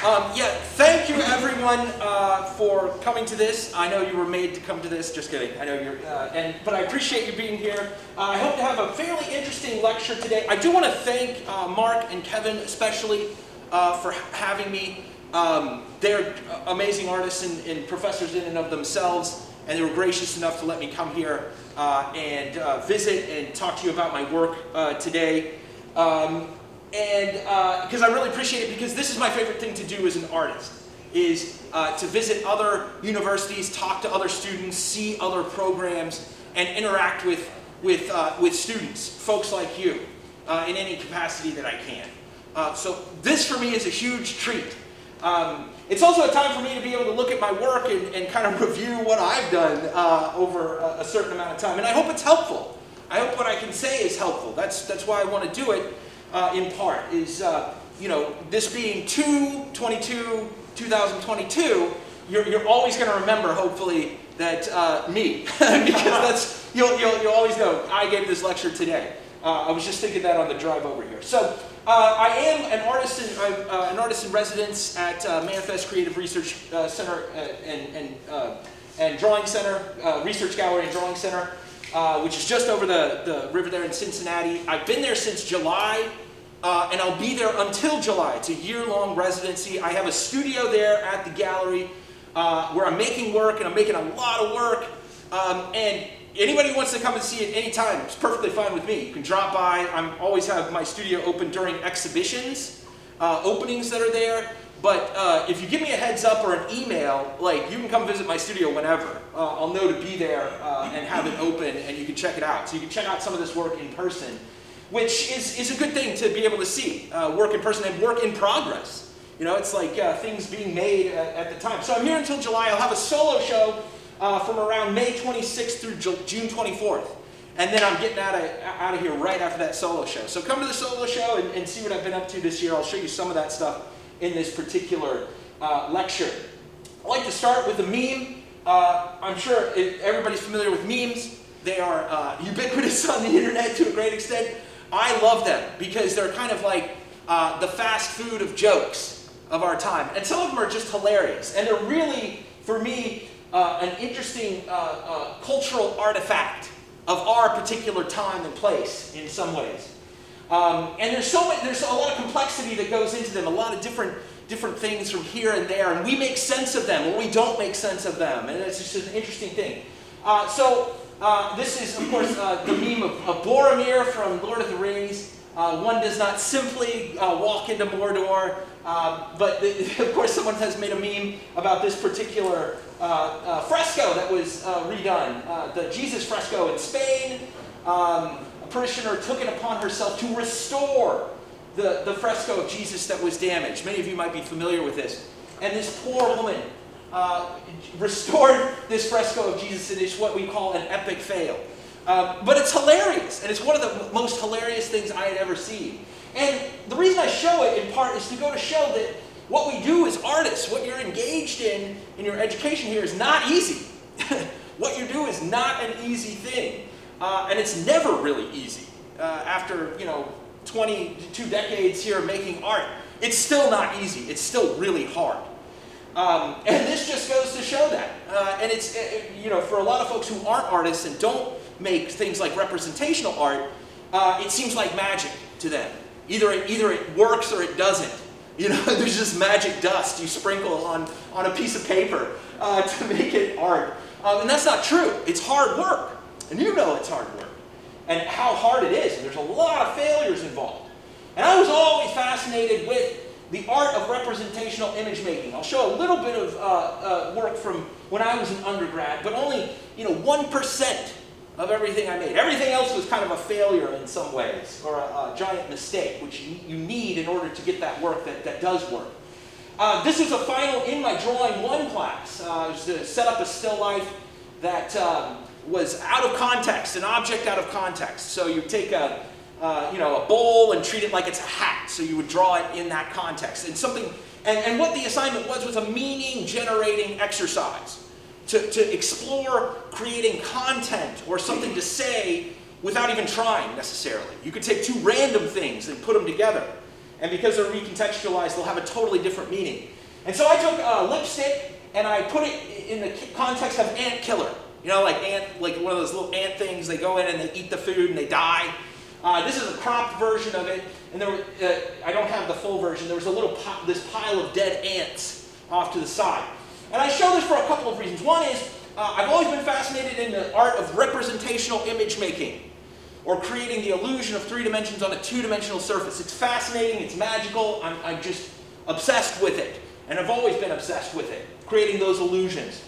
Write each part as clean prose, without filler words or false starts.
Yeah, thank you everyone for coming to this. I know you were made to come to this. Just kidding. I know you're, but I appreciate you being here. I hope to have a fairly interesting lecture today. I do want to thank Mark and Kevin especially for having me. They're amazing artists and professors in and of themselves, and they were gracious enough to let me come here and visit and talk to you about my work today. Because I really appreciate it, because this is my favorite thing to do as an artist, is to visit other universities, talk to other students, see other programs, and interact with students, folks like you, in any capacity that I can. So this for me is a huge treat. It's also a time for me to be able to look at my work and kind of review what I've done over a certain amount of time. And I hope it's helpful. I hope what I can say is helpful. That's why I want to do it. In part, is, this being 2/22/2022, you're always going to remember, hopefully, that me, because you'll always know I gave this lecture today. I was just thinking that on the drive over here. So I am an artist in residence at Manifest Creative Research Center and Drawing Center, Research Gallery and Drawing Center, which is just over the river there in Cincinnati. I've been there since July. And I'll be there until July. It's a year-long residency. I have a studio there at the gallery where I'm making work, and I'm making a lot of work. And anybody who wants to come and see it anytime, it's perfectly fine with me. You can drop by. I always have my studio open during exhibitions, openings that are there. But if you give me a heads up or an email, you can come visit my studio whenever. I'll know to be there and have it open, and you can check it out. So you can check out some of this work in person, which is a good thing to be able to see, work in person and work in progress. It's like things being made at the time. So I'm here until July. I'll have a solo show from around May 26th through June 24th. And then I'm getting out of here right after that solo show. So come to the solo show and see what I've been up to this year. I'll show you some of that stuff in this particular lecture. I like to start with a meme. I'm sure everybody's familiar with memes. They are ubiquitous on the internet to a great extent. I love them because they're kind of like the fast food of jokes of our time. And some of them are just hilarious. And they're really, for me, an interesting cultural artifact of our particular time and place in some ways. And there's a lot of complexity that goes into them, a lot of different things from here and there. And we make sense of them or we don't make sense of them. And it's just an interesting thing. This is, of course, the meme of Boromir from Lord of the Rings. One does not simply walk into Mordor, but of course someone has made a meme about this particular fresco that was redone. The Jesus fresco in Spain. A parishioner took it upon herself to restore the fresco of Jesus that was damaged. Many of you might be familiar with this. And this poor woman restored this fresco of Jesus, and it's what we call an epic fail. But it's hilarious, and it's one of the most hilarious things I had ever seen. And the reason I show it, in part, is to go to show that what we do as artists, what you're engaged in your education here, is not easy. What you do is not an easy thing. And it's never really easy. After, 22 decades here making art, it's still not easy. It's still really hard. And this just goes to show that. And it's, for a lot of folks who aren't artists and don't make things like representational art, it seems like magic to them. Either it works or it doesn't. There's just magic dust you sprinkle on a piece of paper to make it art. And that's not true. It's hard work. And it's hard work. And how hard it is. And there's a lot of failures involved. And I was always fascinated with the art of representational image making. I'll show a little bit of work from when I was an undergrad, but only 1% of everything I made. Everything else was kind of a failure in some ways, or a giant mistake, which you need in order to get that work that does work. This is a final in my Drawing 1 class. It was to set up a still life that was out of context, an object out of context. So you take a bowl and treat it like it's a hat. So you would draw it in that context. And what the assignment was a meaning-generating exercise to explore creating content or something to say without even trying necessarily. You could take two random things and put them together And because they're recontextualized, they'll have a totally different meaning. And so I took lipstick and I put it in the context of ant killer. You know, like one of those little ant things. They go in and they eat the food and they die. This is a cropped version of it, and I don't have the full version. There was this pile of dead ants off to the side. And I show this for a couple of reasons. One is, I've always been fascinated in the art of representational image making, or creating the illusion of 3 dimensions on a 2-dimensional surface. It's fascinating, it's magical, I'm just obsessed with it. And I've always been obsessed with it, creating those illusions.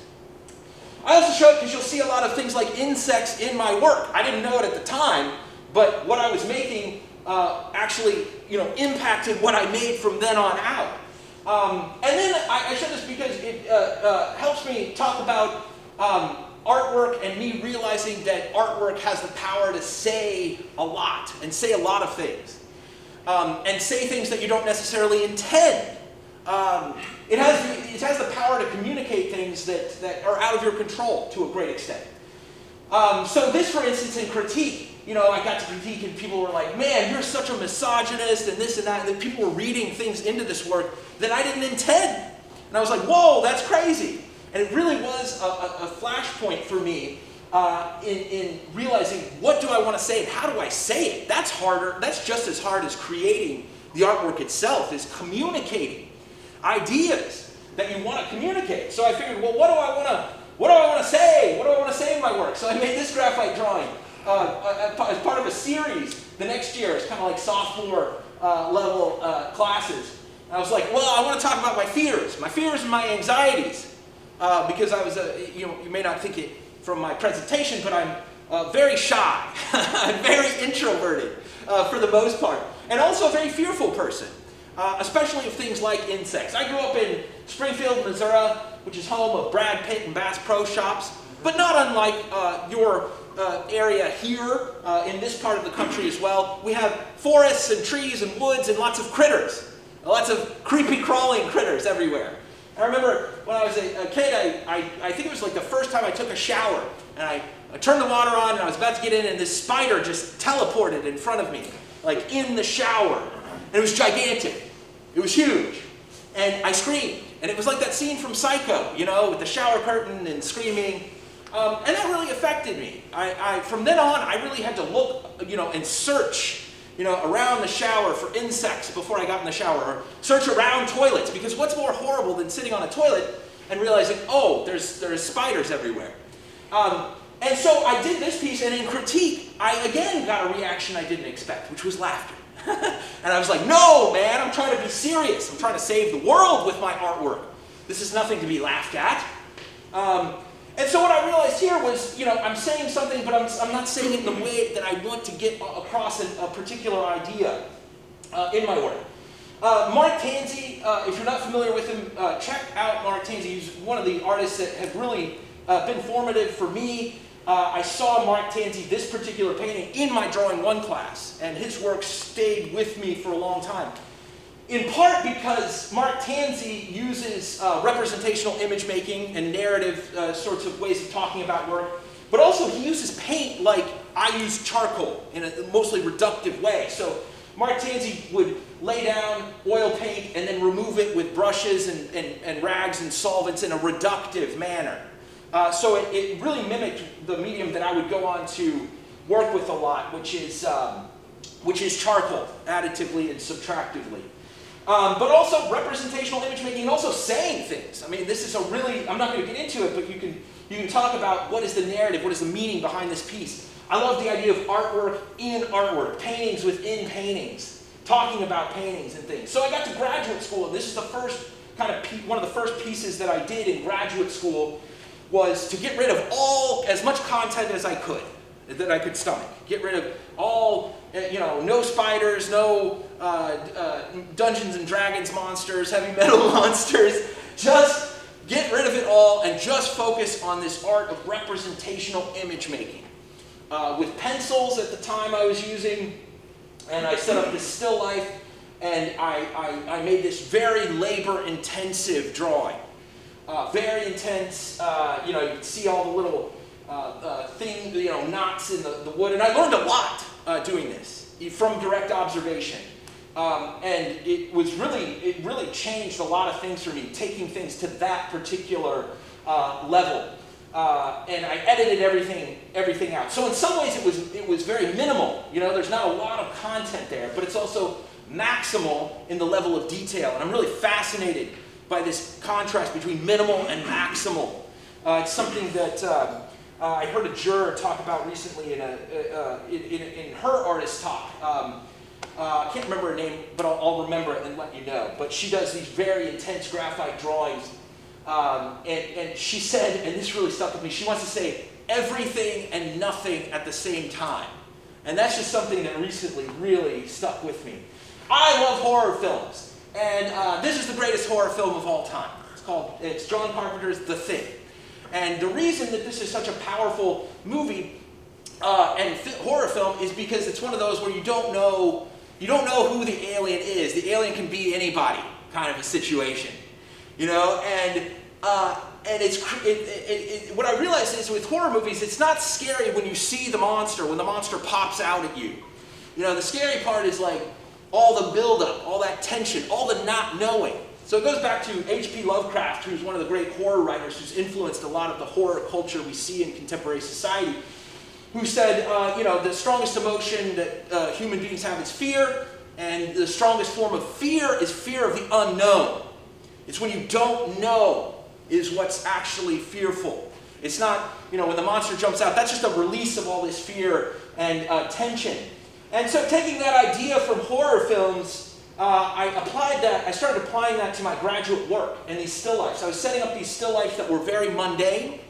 I also show it because you'll see a lot of things like insects in my work. I didn't know it at the time, but what I was making actually, impacted what I made from then on out. And then I show this because it helps me talk about artwork and me realizing that artwork has the power to say a lot, and say a lot of things. And say things that you don't necessarily intend. It has the power to communicate things that are out of your control to a great extent. So this, for instance, in critique, I got to critique and people were like, man, you're such a misogynist and this and that. And then people were reading things into this work that I didn't intend. And I was like, whoa, that's crazy. And it really was a flashpoint for me in realizing, what do I want to say and how do I say it? That's harder. That's just as hard as creating the artwork itself, is communicating ideas that you want to communicate. So I figured, well, what do I want to say? What do I want to say in my work? So I made this graphite drawing as part of a series the next year. It's kind of like sophomore level classes. And I was like, well, I want to talk about my fears and my anxieties. Because I was, you may not think it from my presentation, but I'm very shy. I'm very introverted for the most part. And also a very fearful person, especially of things like insects. I grew up in Springfield, Missouri, which is home of Brad Pitt and Bass Pro Shops, but not unlike your area here in this part of the country as well. We have forests and trees and woods and lots of critters, lots of creepy crawling critters everywhere. I remember when I was a kid, I think it was like the first time I took a shower, and I turned the water on and I was about to get in, and this spider just teleported in front of me, like in the shower. And it was gigantic. It was huge. And I screamed. And it was like that scene from Psycho, with the shower curtain and screaming. And that really affected me. From then on, I really had to look, and search, around the shower for insects before I got in the shower, or search around toilets, because what's more horrible than sitting on a toilet and realizing, oh, there's spiders everywhere. And so I did this piece, and in critique, I again got a reaction I didn't expect, which was laughter. And I was like, no, man, I'm trying to be serious. I'm trying to save the world with my artwork. This is nothing to be laughed at. And so what I realized here was, I'm saying something, but I'm not saying it in the way that I want to get across a particular idea in my work. Mark Tanzi, if you're not familiar with him, check out Mark Tanzi. He's one of the artists that have really been formative for me. I saw Mark Tanzi, this particular painting, in my Drawing 1 class, and his work stayed with me for a long time. In part because Mark Tanzi uses representational image making and narrative sorts of ways of talking about work, but also he uses paint like I use charcoal in a mostly reductive way. So Mark Tanzi would lay down oil paint and then remove it with brushes and rags and solvents in a reductive manner. So it really mimicked the medium that I would go on to work with a lot, which is charcoal, additively and subtractively. But also representational image making and also saying things. I mean, this is I'm not going to get into it, but you can talk about what is the narrative, what is the meaning behind this piece. I love the idea of artwork in artwork, paintings within paintings, talking about paintings and things. So I got to graduate school, and this is the first one of the first pieces that I did in graduate school, was to get rid of as much content as I could, that I could stomach. Get rid of all, no spiders, no Dungeons and Dragons monsters, heavy metal monsters. Just get rid of it all and just focus on this art of representational image making. With pencils at the time I was using, and I set up this still life, and I made this very labor-intensive drawing. Very intense, you can see all the little knots in the wood. And I learned a lot doing this from direct observation. And it really changed a lot of things for me, taking things to that particular level. And I edited everything out. So in some ways it was very minimal. There's not a lot of content there, but it's also maximal in the level of detail. And I'm really fascinated by this contrast between minimal and maximal. It's something that I heard a juror talk about recently in her artist talk. I can't remember her name, but I'll remember it and let you know. But she does these very intense graphite drawings. And she said, and this really stuck with me, she wants to say everything and nothing at the same time. And that's just something that recently really stuck with me. I love horror films. And this is the greatest horror film of all time. It's John Carpenter's The Thing. And the reason that this is such a powerful movie and horror film is because it's one of those where you don't know who the alien is. The alien can be anybody, kind of a situation, And what I realized is with horror movies, it's not scary when you see the monster, when the monster pops out at you. The scary part is like all the buildup, all that tension, all the not knowing. So it goes back to H.P. Lovecraft, who's one of the great horror writers who's influenced a lot of the horror culture we see in contemporary society, who said, the strongest emotion that human beings have is fear, and the strongest form of fear is fear of the unknown. It's when you don't know is what's actually fearful. It's not, when the monster jumps out, that's just a release of all this fear and tension. And so taking that idea from horror films, I started applying that to my graduate work and these still lifes. I was setting up these still lifes that were very mundane,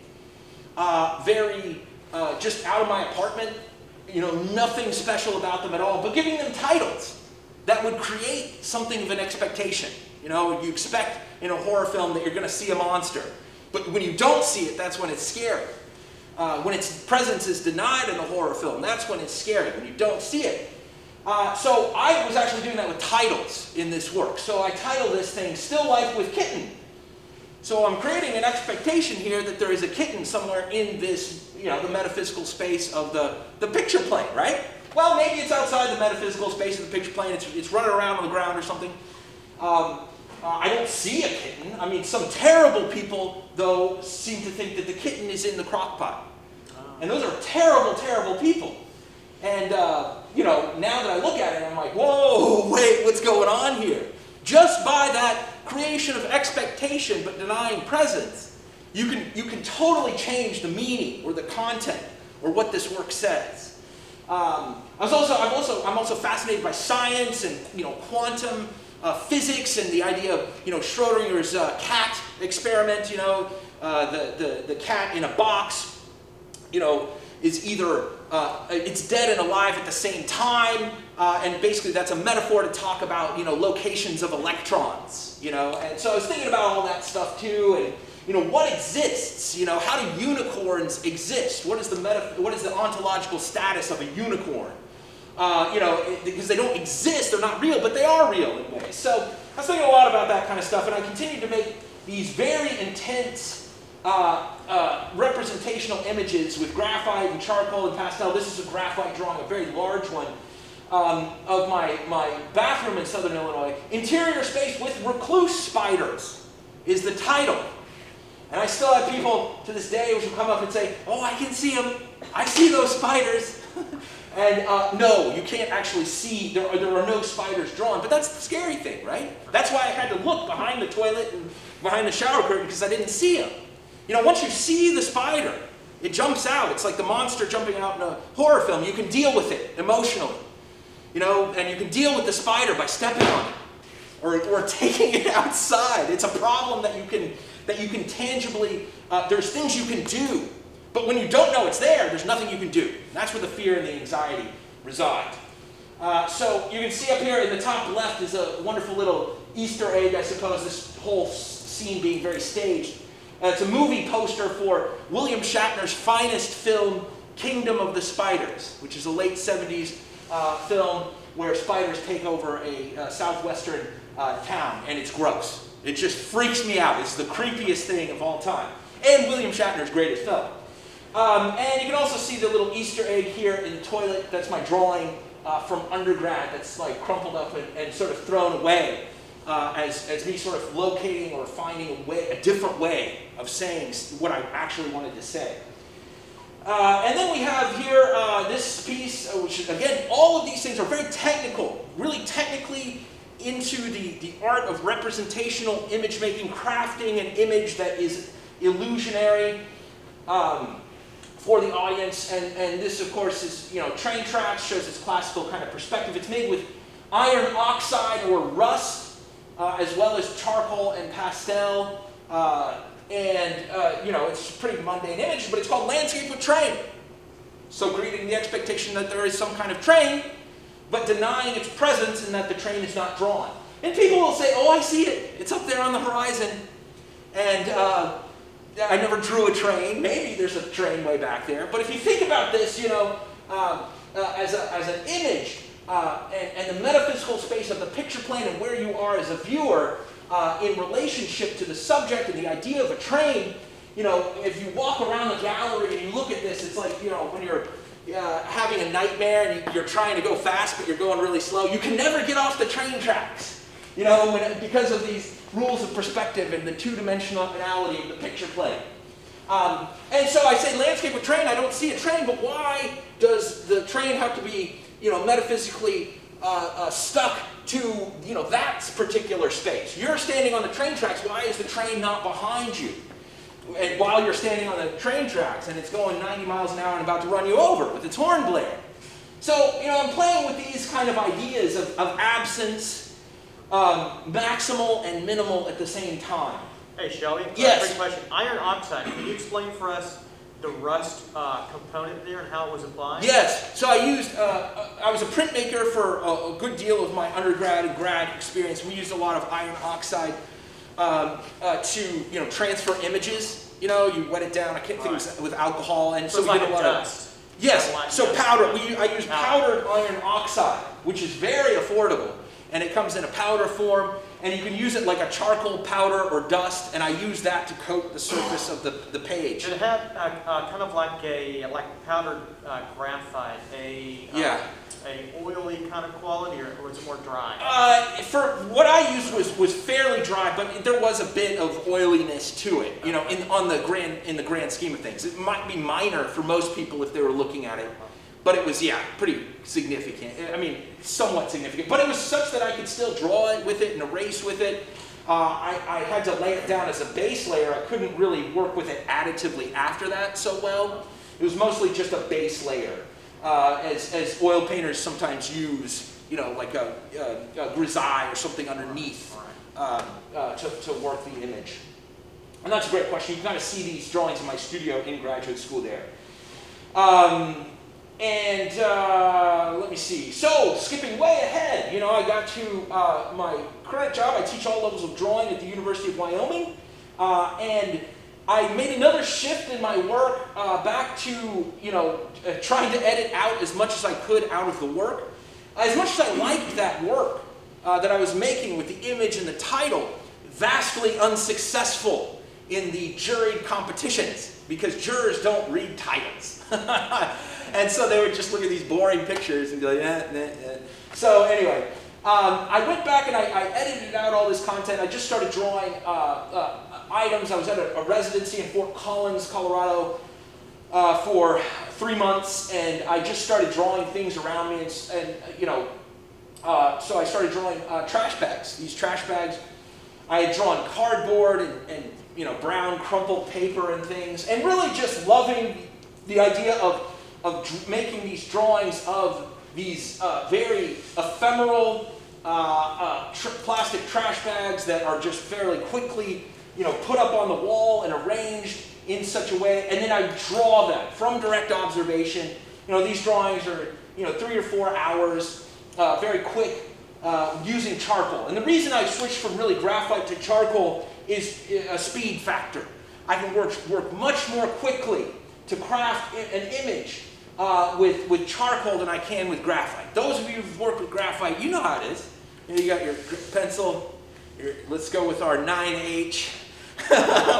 very just out of my apartment, nothing special about them at all, but giving them titles that would create something of an expectation. You expect in a horror film that you're going to see a monster, but when you don't see it, that's when it's scary. When its presence is denied in a horror film, that's when it's scary, when you don't see it. So I was actually doing that with titles in this work. So I titled this thing, Still Life with Kitten. So I'm creating an expectation here that there is a kitten somewhere in this, the metaphysical space of the picture plane, right? Well, maybe it's outside the metaphysical space of the picture plane. It's running around on the ground or something. I don't see a kitten. Some terrible people, though, seem to think that the kitten is in the crock pot. And those are terrible, terrible people. And, now that I look at it, I'm like, whoa, wait, what's going on here? Just by that creation of expectation but denying presence, you can totally change the meaning or the content or what this work says. I'm also fascinated by science and quantum physics and the idea of Schrodinger's cat experiment. The cat in a box, is either it's dead and alive at the same time, and basically that's a metaphor to talk about locations of electrons. And so I was thinking about all that stuff too, and what exists? How do unicorns exist? What is the ontological status of a unicorn? Because they don't exist, they're not real, but they are real in ways. So I was thinking a lot about that kind of stuff, and I continued to make these very intense representational images with graphite and charcoal and pastel. This is a graphite drawing, a very large one, of my bathroom in Southern Illinois. Interior space with recluse spiders is the title. And I still have people to this day who come up and say, oh, I can see them. I see those spiders. And no, you can't actually see, there are no spiders drawn. But that's the scary thing, right? That's why I had to look behind the toilet and behind the shower curtain, because I didn't see them. Once you see the spider, it jumps out. It's like the monster jumping out in a horror film. You can deal with it emotionally. And you can deal with the spider by stepping on it or taking it outside. It's a problem that you can tangibly, there's things you can do. But when you don't know it's there's nothing you can do. That's where the fear and the anxiety reside. So you can see up here in the top left is a wonderful little Easter egg, I suppose, this whole scene being very staged. It's a movie poster for William Shatner's finest film, Kingdom of the Spiders, which is a late 70s film where spiders take over a southwestern town, and it's gross. It just freaks me out. It's the creepiest thing of all time. And William Shatner's greatest film. And you can also see the little Easter egg here in the toilet. That's my drawing from undergrad that's like crumpled up and sort of thrown away as me sort of locating or finding a different way of saying what I actually wanted to say. And then we have here this piece, which again, all of these things are very technical, really technically into the art of representational image making, crafting an image that is illusionary for the audience. And this, of course, is, train tracks, shows its classical kind of perspective. It's made with iron oxide or rust, as well as charcoal and pastel. It's a pretty mundane image, but it's called Landscape with Train. So creating the expectation that there is some kind of train, but denying its presence and that the train is not drawn. And people will say, oh, I see it. It's up there on the horizon. And I never drew a train. Maybe there's a train way back there. But if you think about this, as an image and the metaphysical space of the picture plane and where you are as a viewer in relationship to the subject and the idea of a train, if you walk around the gallery and you look at this, it's like, when you're having a nightmare and you're trying to go fast but you're going really slow, you can never get off the train tracks, because of these rules of perspective and the two-dimensionality of the picture plane. And so I say landscape with train, I don't see a train, but why does the train have to be, metaphysically stuck to, that particular space? You're standing on the train tracks, why is the train not behind you? And while you're standing on the train tracks and it's going 90 miles an hour and about to run you over with its horn blare. So, I'm playing with these kind of ideas of absence, maximal and minimal at the same time. Hey, Shelby, yes. Quick question. Iron oxide, can you explain for us the rust component there and how it was applied? Yes. So I was a printmaker for a good deal of my undergrad and grad experience. We used a lot of iron oxide to transfer images. You wet it down. I can't think it was with alcohol, and so we like did a lot dust. of. Yes. So powder. I use powdered iron oxide, which is very affordable, and it comes in a powder form, and you can use it like a charcoal powder or dust, and I use that to coat the surface of the page. Did it have kind of like powdered graphite, a oily kind of quality, or was it more dry? For what I used was fairly dry, but there was a bit of oiliness to it. In the grand scheme of things, it might be minor for most people if they were looking at it, but it was pretty significant. I mean, somewhat significant, but it was such that I could still draw it with it and erase with it. I had to lay it down as a base layer. I couldn't really work with it additively after that so well. It was mostly just a base layer. As oil painters sometimes use, like a grisaille or something underneath to work the image. And that's a great question. You can kind of see these drawings in my studio in graduate school there. Let me see. So, skipping way ahead, I got to my current job. I teach all levels of drawing at the University of Wyoming. And I made another shift in my work back to, trying to edit out as much as I could out of the work. As much as I liked that work that I was making with the image and the title, vastly unsuccessful in the juried competitions because jurors don't read titles. And so they would just look at these boring pictures and be like, So anyway, I went back and I edited out all this content. I just started drawing items. I was at a residency in Fort Collins, Colorado for 3 months, and I just started drawing things around me, so I started drawing trash bags. These trash bags, I had drawn cardboard and brown crumpled paper and things, and really just loving the idea of making these drawings of these very ephemeral plastic trash bags that are just fairly quickly put up on the wall and arranged in such a way, and then I draw them from direct observation. These drawings are 3 or 4 hours, very quick, using charcoal. And the reason I switched from really graphite to charcoal is a speed factor. I can work much more quickly to craft an image with charcoal than I can with graphite. Those of you who've worked with graphite, you know how it is. You got your pencil. Let's go with our 9H,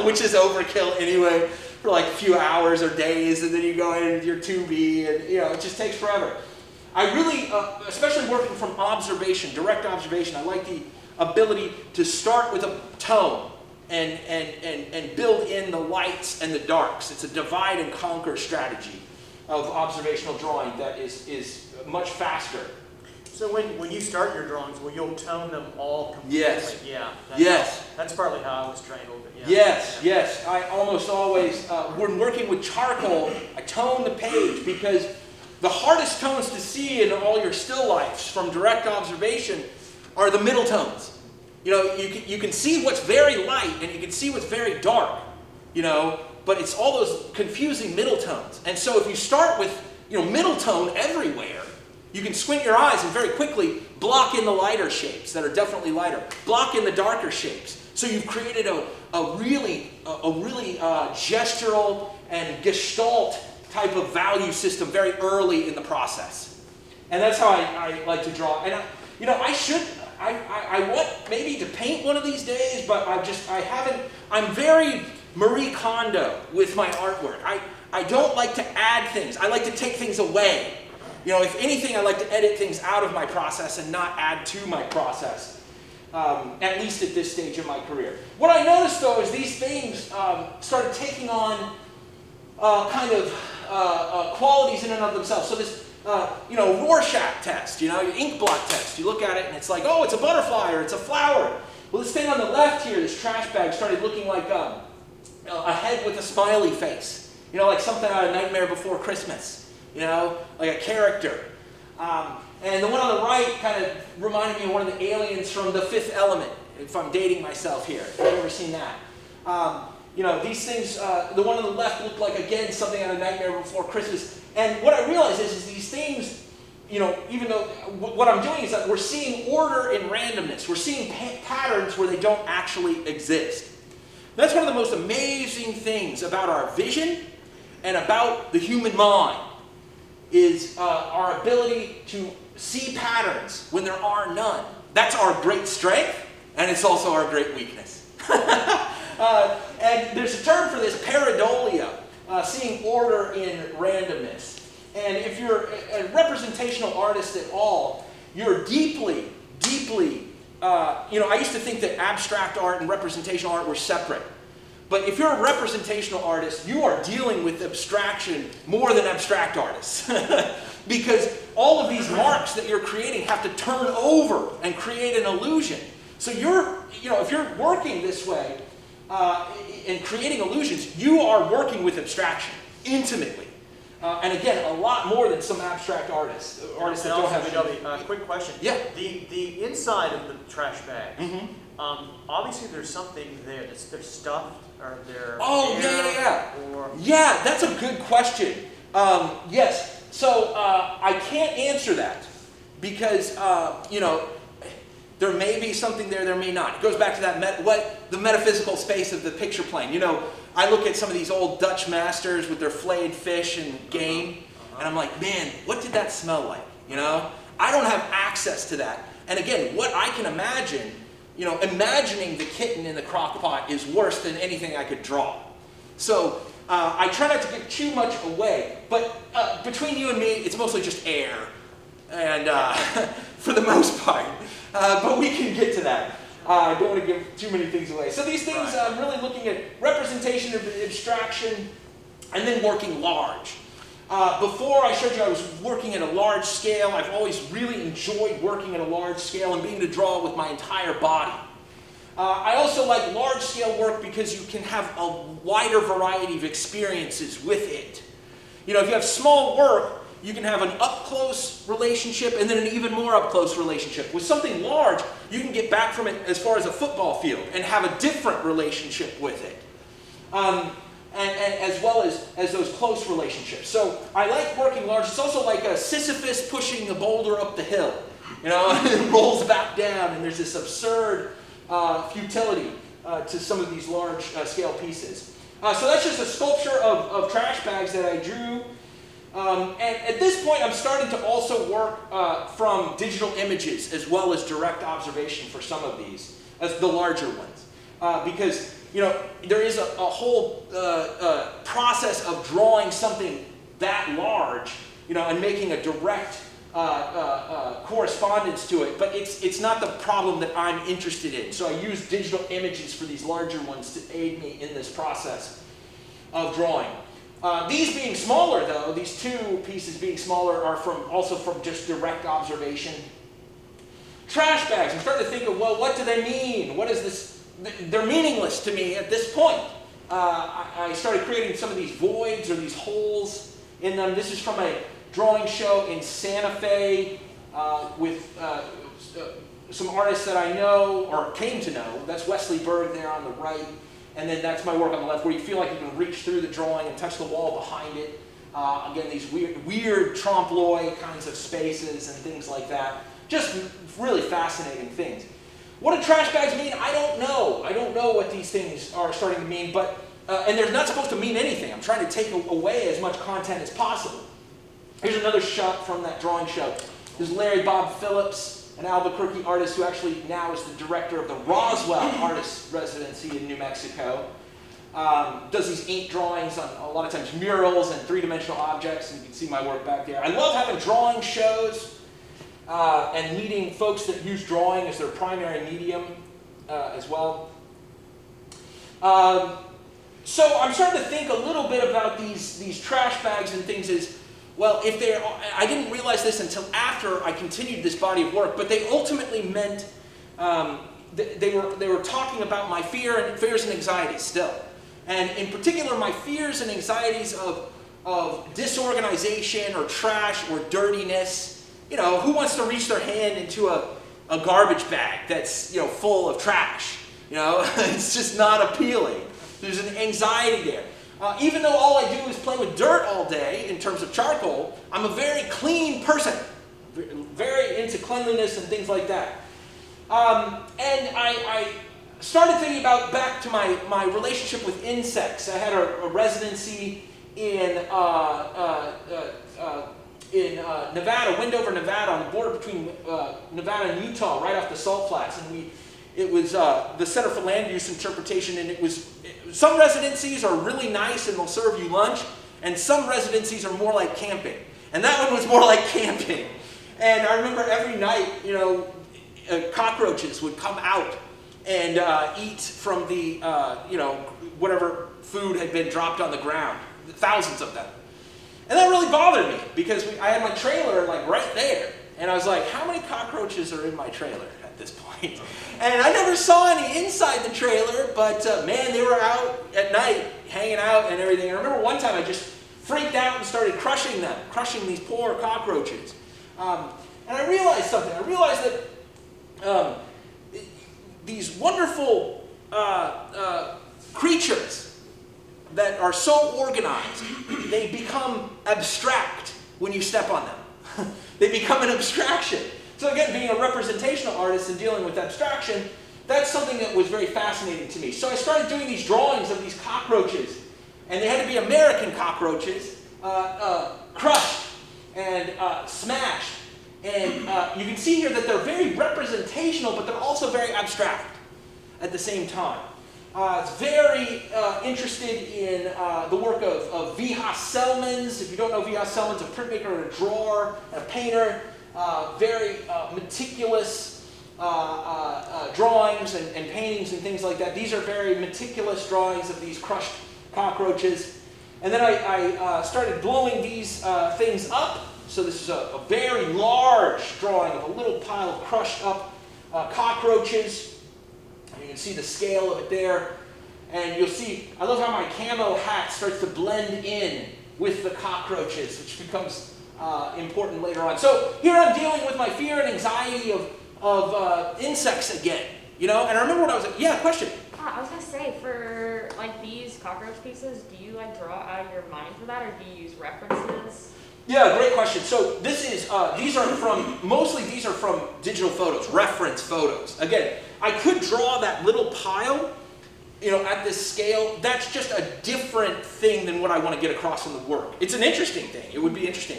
which is overkill anyway, for like a few hours or days, and then you go in with your 2B, and it just takes forever. I really, especially working from observation, direct observation, I like the ability to start with a tone and build in the lights and the darks. It's a divide and conquer strategy of observational drawing that is much faster. So when you start your drawings, well, you'll tone them all completely. Yes. Yeah. That's partly how I was trained a little bit. Yeah. Yes. I almost always, when working with charcoal, I tone the page because the hardest tones to see in all your still lifes from direct observation are the middle tones. You know, you can see what's very light and you can see what's very dark, you know, but it's all those confusing middle tones. And so if you start with, you know, middle tone everywhere, you can squint your eyes and very quickly block in the lighter shapes that are definitely lighter, block in the darker shapes. So you've created a really gestural and gestalt type of value system very early in the process. And that's how I like to draw. And I want maybe to paint one of these days, but I haven't. I'm very Marie Kondo with my artwork. I don't like to add things. I like to take things away. You know, if anything, I like to edit things out of my process and not add to my process, at least at this stage of my career. What I noticed, though, is these things started taking on qualities in and of themselves. So this, Rorschach test, your ink blot test. You look at it and it's like, oh, it's a butterfly or it's a flower. Well, this thing on the left here, this trash bag, started looking like a head with a smiley face. Like something out of Nightmare Before Christmas. Like a character. And the one on the right kind of reminded me of one of the aliens from The Fifth Element, if I'm dating myself here. If you've ever seen that. These things, the one on the left looked like, again, something out of Nightmare Before Christmas. And what I realized is these things, even though what I'm doing is that we're seeing order in randomness. We're seeing patterns where they don't actually exist. That's one of the most amazing things about our vision and about the human mind. Is our ability to see patterns when there are none. That's our great strength, and it's also our great weakness. And there's a term for this, pareidolia, seeing order in randomness. And if you're a representational artist at all, you're deeply, I used to think that abstract art and representational art were separate. But if you're a representational artist, you are dealing with abstraction more than abstract artists. Because all of these marks that you're creating have to turn over and create an illusion. So if you're working this way and creating illusions, you are working with abstraction intimately. And again, a lot more than some abstract artists that don't have Shelby, quick question. Yeah. The inside of the trash bag, obviously there's something there. They're stuffed. Are there Yeah, that's a good question. Yes. So I can't answer that because, there may be something there may not. It goes back to that the metaphysical space of the picture plane. I look at some of these old Dutch masters with their flayed fish and game, and I'm like, man, what did that smell like? I don't have access to that. And again, what I can imagine, imagining the kitten in the crock pot is worse than anything I could draw. So I try not to give too much away. But between you and me, it's mostly just air, and for the most part. But we can get to that. I don't want to give too many things away. So these things, I'm really looking at representation of abstraction, and then working large. Before I showed you I was working at a large scale. I've always really enjoyed working at a large scale and being able to draw with my entire body. I also like large scale work because you can have a wider variety of experiences with it. If you have small work, you can have an up-close relationship and then an even more up-close relationship. With something large, you can get back from it as far as a football field and have a different relationship with it. And as well as those close relationships. So I like working large. It's also like a Sisyphus pushing a boulder up the hill. It rolls back down, and there's this absurd futility to some of these large scale pieces. So that's just a sculpture of trash bags that I drew. And at this point, I'm starting to also work from digital images as well as direct observation for some of these, as the larger ones. Because there is a whole process of drawing something that large, and making a direct correspondence to it, but it's not the problem that I'm interested in. So I use digital images for these larger ones to aid me in this process of drawing. These being smaller, though, these two pieces being smaller are also from just direct observation. Trash bags, I'm starting to think of, well, what do they mean? What is this? They're meaningless to me at this point. I started creating some of these voids or these holes in them. This is from a drawing show in Santa Fe with some artists that I know, or came to know. That's Wesley Berg there on the right. And then that's my work on the left, where you feel like you can reach through the drawing and touch the wall behind it. Again, these weird trompe-l'oeil kinds of spaces and things like that. Just really fascinating things. What do trash bags mean? I don't know. I don't know what these things are starting to mean, but and they're not supposed to mean anything. I'm trying to take away as much content as possible. Here's another shot from that drawing show. This is Larry Bob Phillips, an Albuquerque artist who actually now is the director of the Roswell Artist Residency in New Mexico. Does these ink drawings on a lot of times murals and three-dimensional objects, and you can see my work back there. I love having drawing shows and meeting folks that use drawing as their primary medium as well. So I'm starting to think a little bit about these trash bags and things as, well, if they're, I didn't realize this until after I continued this body of work, but they ultimately meant, they were talking about my fears and anxieties still. And in particular, my fears and anxieties of disorganization or trash or dirtiness. You know, who wants to reach their hand into a garbage bag that's, you know, full of trash? You know, it's just not appealing. There's an anxiety there. Even though all I do is play with dirt all day in terms of charcoal, I'm a very clean person, very into cleanliness and things like that. And I started thinking about back to my relationship with insects. I had a residency in Nevada, Wendover, Nevada, on the border between Nevada and Utah, right off the Salt Flats, and it was the Center for Land Use Interpretation, and some residencies are really nice and they'll serve you lunch, and some residencies are more like camping. And that one was more like camping. And I remember every night, you know, cockroaches would come out and eat from the, you know, whatever food had been dropped on the ground, thousands of them. And that really bothered me because I had my trailer like right there. And I was like, how many cockroaches are in my trailer at this point? And I never saw any inside the trailer, but man, they were out at night, hanging out and everything. And I remember one time I just freaked out and started crushing these poor cockroaches. And I realized something. I realized that these wonderful creatures that are so organized, they become abstract when you step on them. They become an abstraction. So again, being a representational artist and dealing with abstraction, that's something that was very fascinating to me. So I started doing these drawings of these cockroaches, and they had to be American cockroaches, crushed and smashed. And you can see here that they're very representational, but they're also very abstract at the same time. It's very interested in the work of V.H. Selmans. If you don't know V.H. Selmans, a printmaker and a drawer and a painter. Very meticulous drawings and paintings and things like that. These are very meticulous drawings of these crushed cockroaches. And then I started blowing these things up. So this is a very large drawing of a little pile of crushed up cockroaches. And you can see the scale of it there. And you'll see, I love how my camo hat starts to blend in with the cockroaches, which becomes important later on. So here I'm dealing with my fear and anxiety of insects again. You know, and I remember when I was like, yeah, question. I was gonna say, for like these cockroach pieces, do you like draw out of your mind for that, or do you use references? Yeah, great question. So this is, mostly these are from digital photos, reference photos. Again, I could draw that little pile, you know, at this scale. That's just a different thing than what I want to get across in the work. It's an interesting thing. It would be interesting.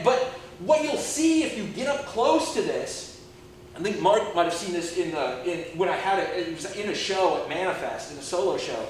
But what you'll see if you get up close to this, I think Mark might have seen this when I had it was in a show at Manifest, in a solo show.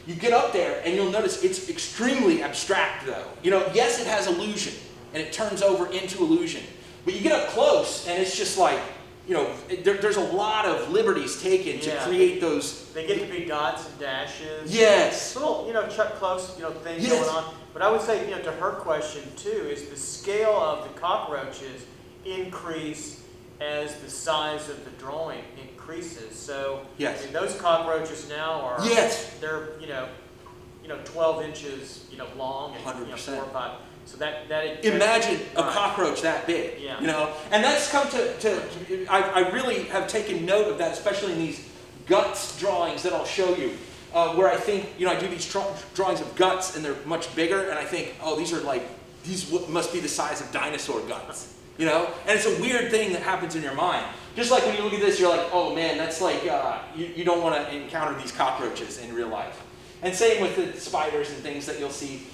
You get up there and you'll notice it's extremely abstract though. You know, yes, it has illusion and it turns over into illusion. But you get up close, and it's just like, you know, there's a lot of liberties taken to create those. They get to be dots and dashes. Yes. Little, you know, Chuck Close, you know, things Yes. going on. But I would say, you know, to her question too, is the scale of the cockroaches increase as the size of the drawing increases. So Yes. I mean, those cockroaches now are they're you know 12 inches long and 100%. 4 or 5. So that Imagine a right. cockroach that big, Yeah. you know, and that's come to I really have taken note of that, especially in these guts drawings that I'll show you, where I think, you know, I do these drawings of guts and they're much bigger, and I think, oh, these must be the size of dinosaur guts, you know, and it's a weird thing that happens in your mind. Just like when you look at this, you're like, oh man, that's like, you don't want to encounter these cockroaches in real life. And same with the spiders and things that you'll see.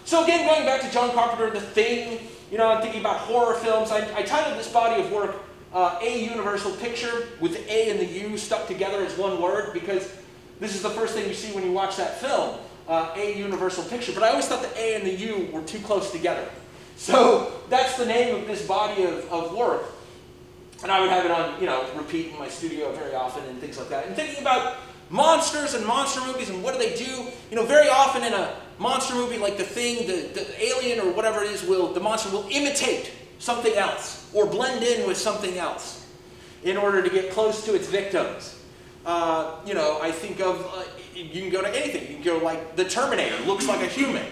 So again, going back to John Carpenter, The Thing, you know, I'm thinking about horror films. I titled this body of work, A Universal Picture, with the A and the U stuck together as one word, because this is the first thing you see when you watch that film, A Universal Picture. But I always thought the A and the U were too close together. So that's the name of this body of work. And I would have it on, you know, repeat in my studio very often and things like that. And thinking about monsters and monster movies and what do they do? You know, very often in a monster movie like The Thing, the alien or whatever it is, the monster will imitate something else or blend in with something else in order to get close to its victims. You know, I think of, you can go to anything. You can go like The Terminator, looks like a human.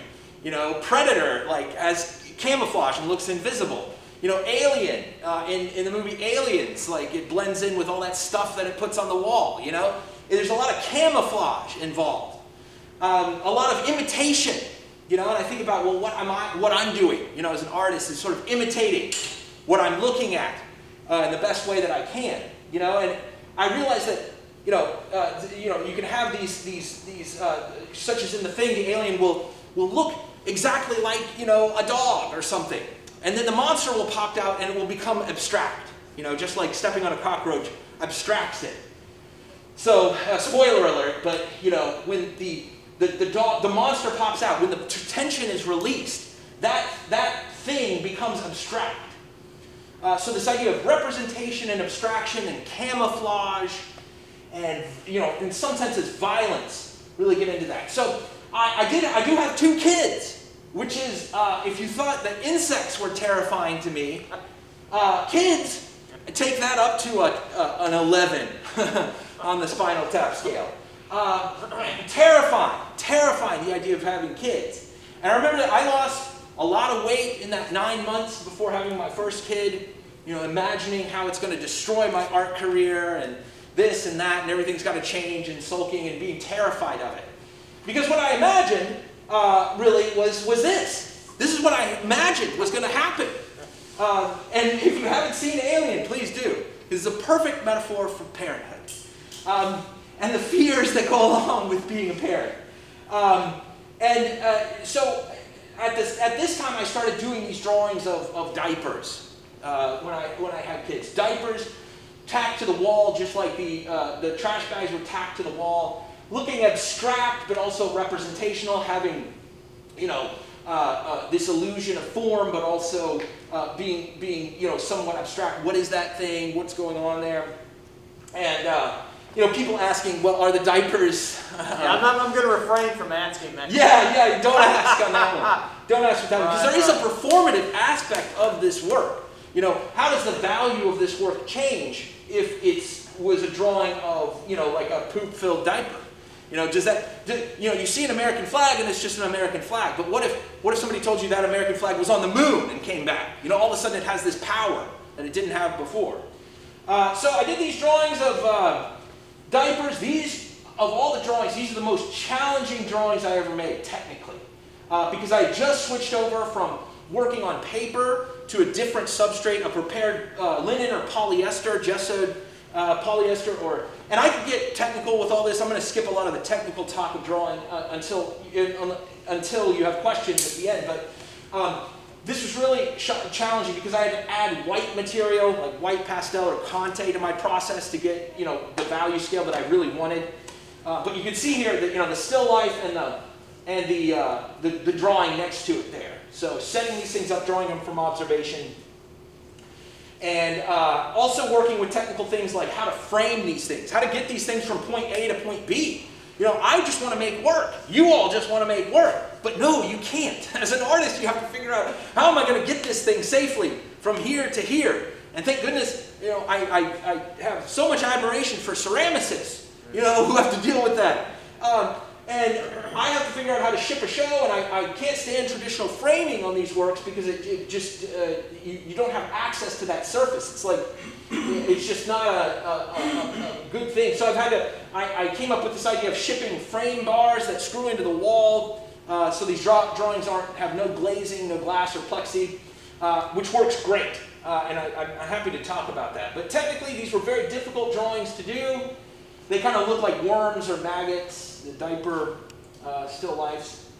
You know, Predator, like has camouflage and looks invisible. You know, Alien, in the movie Aliens, like it blends in with all that stuff that it puts on the wall, you know? There's a lot of camouflage involved. A lot of imitation, you know, and I think about, well, what I'm doing, you know, as an artist is sort of imitating what I'm looking at in the best way that I can, you know, and I realize that, you know, you can have these such as in The Thing, the alien will look exactly like, you know, a dog or something. And then the monster will pop out and it will become abstract. You know, just like stepping on a cockroach abstracts it. So, spoiler alert, but, you know, when the monster pops out, when the tension is released, that thing becomes abstract. So this idea of representation and abstraction and camouflage and, you know, in some senses violence really get into that. So I do have 2 kids. Which is, if you thought that insects were terrifying to me, kids take that up to an 11 on the Spinal Tap scale. Terrifying, the idea of having kids. And I remember that I lost a lot of weight in that 9 months before having my first kid, you know, imagining how it's going to destroy my art career and this and that and everything's got to change and sulking and being terrified of it. Because what I imagined really was this. This is what I imagined was going to happen. And if you haven't seen Alien, please do. This is a perfect metaphor for parenthood. And the fears that go along with being a parent. So at this time I started doing these drawings of diapers when I had kids. Diapers tacked to the wall just like the trash bags were tacked to the wall. Looking abstract, but also representational, having, you know, this illusion of form, but also being, you know, somewhat abstract. What is that thing? What's going on there? And, you know, people asking, well, are the diapers... I'm going to refrain from asking that. Yeah, don't ask on that one. Don't ask for that one. Because there is a performative aspect of this work. You know, how does the value of this work change if it was a drawing of, you know, like a poop-filled diaper? You know, you know, you see an American flag and it's just an American flag. But what if somebody told you that American flag was on the moon and came back? You know, all of a sudden it has this power that it didn't have before. So I did these drawings of diapers. Of all the drawings, these are the most challenging drawings I ever made, technically. Because I had just switched over from working on paper to a different substrate, a prepared linen or polyester, gessoed polyester, and I could get technical with all this. I'm going to skip a lot of the technical talk of drawing until you have questions at the end. But this was really challenging because I had to add white material, like white pastel or Conte, to my process to get, you know, the value scale that I really wanted. But you can see here that, you know, the still life and the drawing next to it there. So setting these things up, drawing them from observation. And also working with technical things like how to frame these things, how to get these things from point A to point B. You know, I just want to make work. You all just want to make work. But no, you can't. As an artist, you have to figure out, how am I going to get this thing safely from here to here? And thank goodness, you know, I have so much admiration for ceramicists, you know, who have to deal with that. And I have to figure out how to ship a show, and I can't stand traditional framing on these works because it just, you don't have access to that surface. It's like, it's just not a good thing. So I came up with this idea of shipping frame bars that screw into the wall, so these drawings have no glazing, no glass or plexi, which works great. And I'm happy to talk about that. But technically, these were very difficult drawings to do. They kind of look like worms or maggots, the diaper still lifes.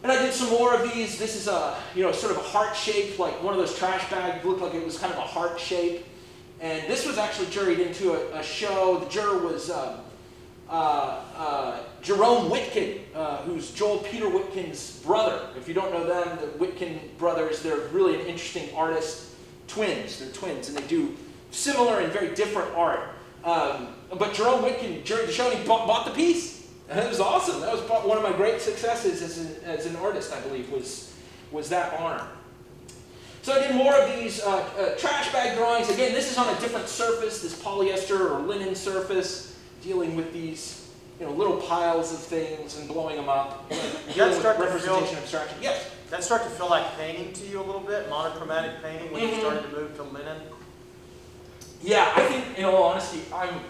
And I did some more of these. This is sort of a heart shape, like one of those trash bags. Looked like it was kind of a heart shape. And this was actually juried into a show. The juror was Jerome Witkin, who's Joel Peter Witkin's brother. If you don't know them, the Witkin brothers, they're really an interesting artist. Twins. They're twins, and they do similar and very different art. But Jerome Witkin, during the show, he bought the piece. And it was awesome. That was one of my great successes as an artist, I believe, was that honor. So I did more of these trash bag drawings. Again, this is on a different surface, this polyester or linen surface, dealing with these little piles of things and blowing them up. Dealing with representation abstraction. Yes? That start to feel like painting to you a little bit, monochromatic painting, when you started to move to linen? Yeah, I think, in all honesty, I'm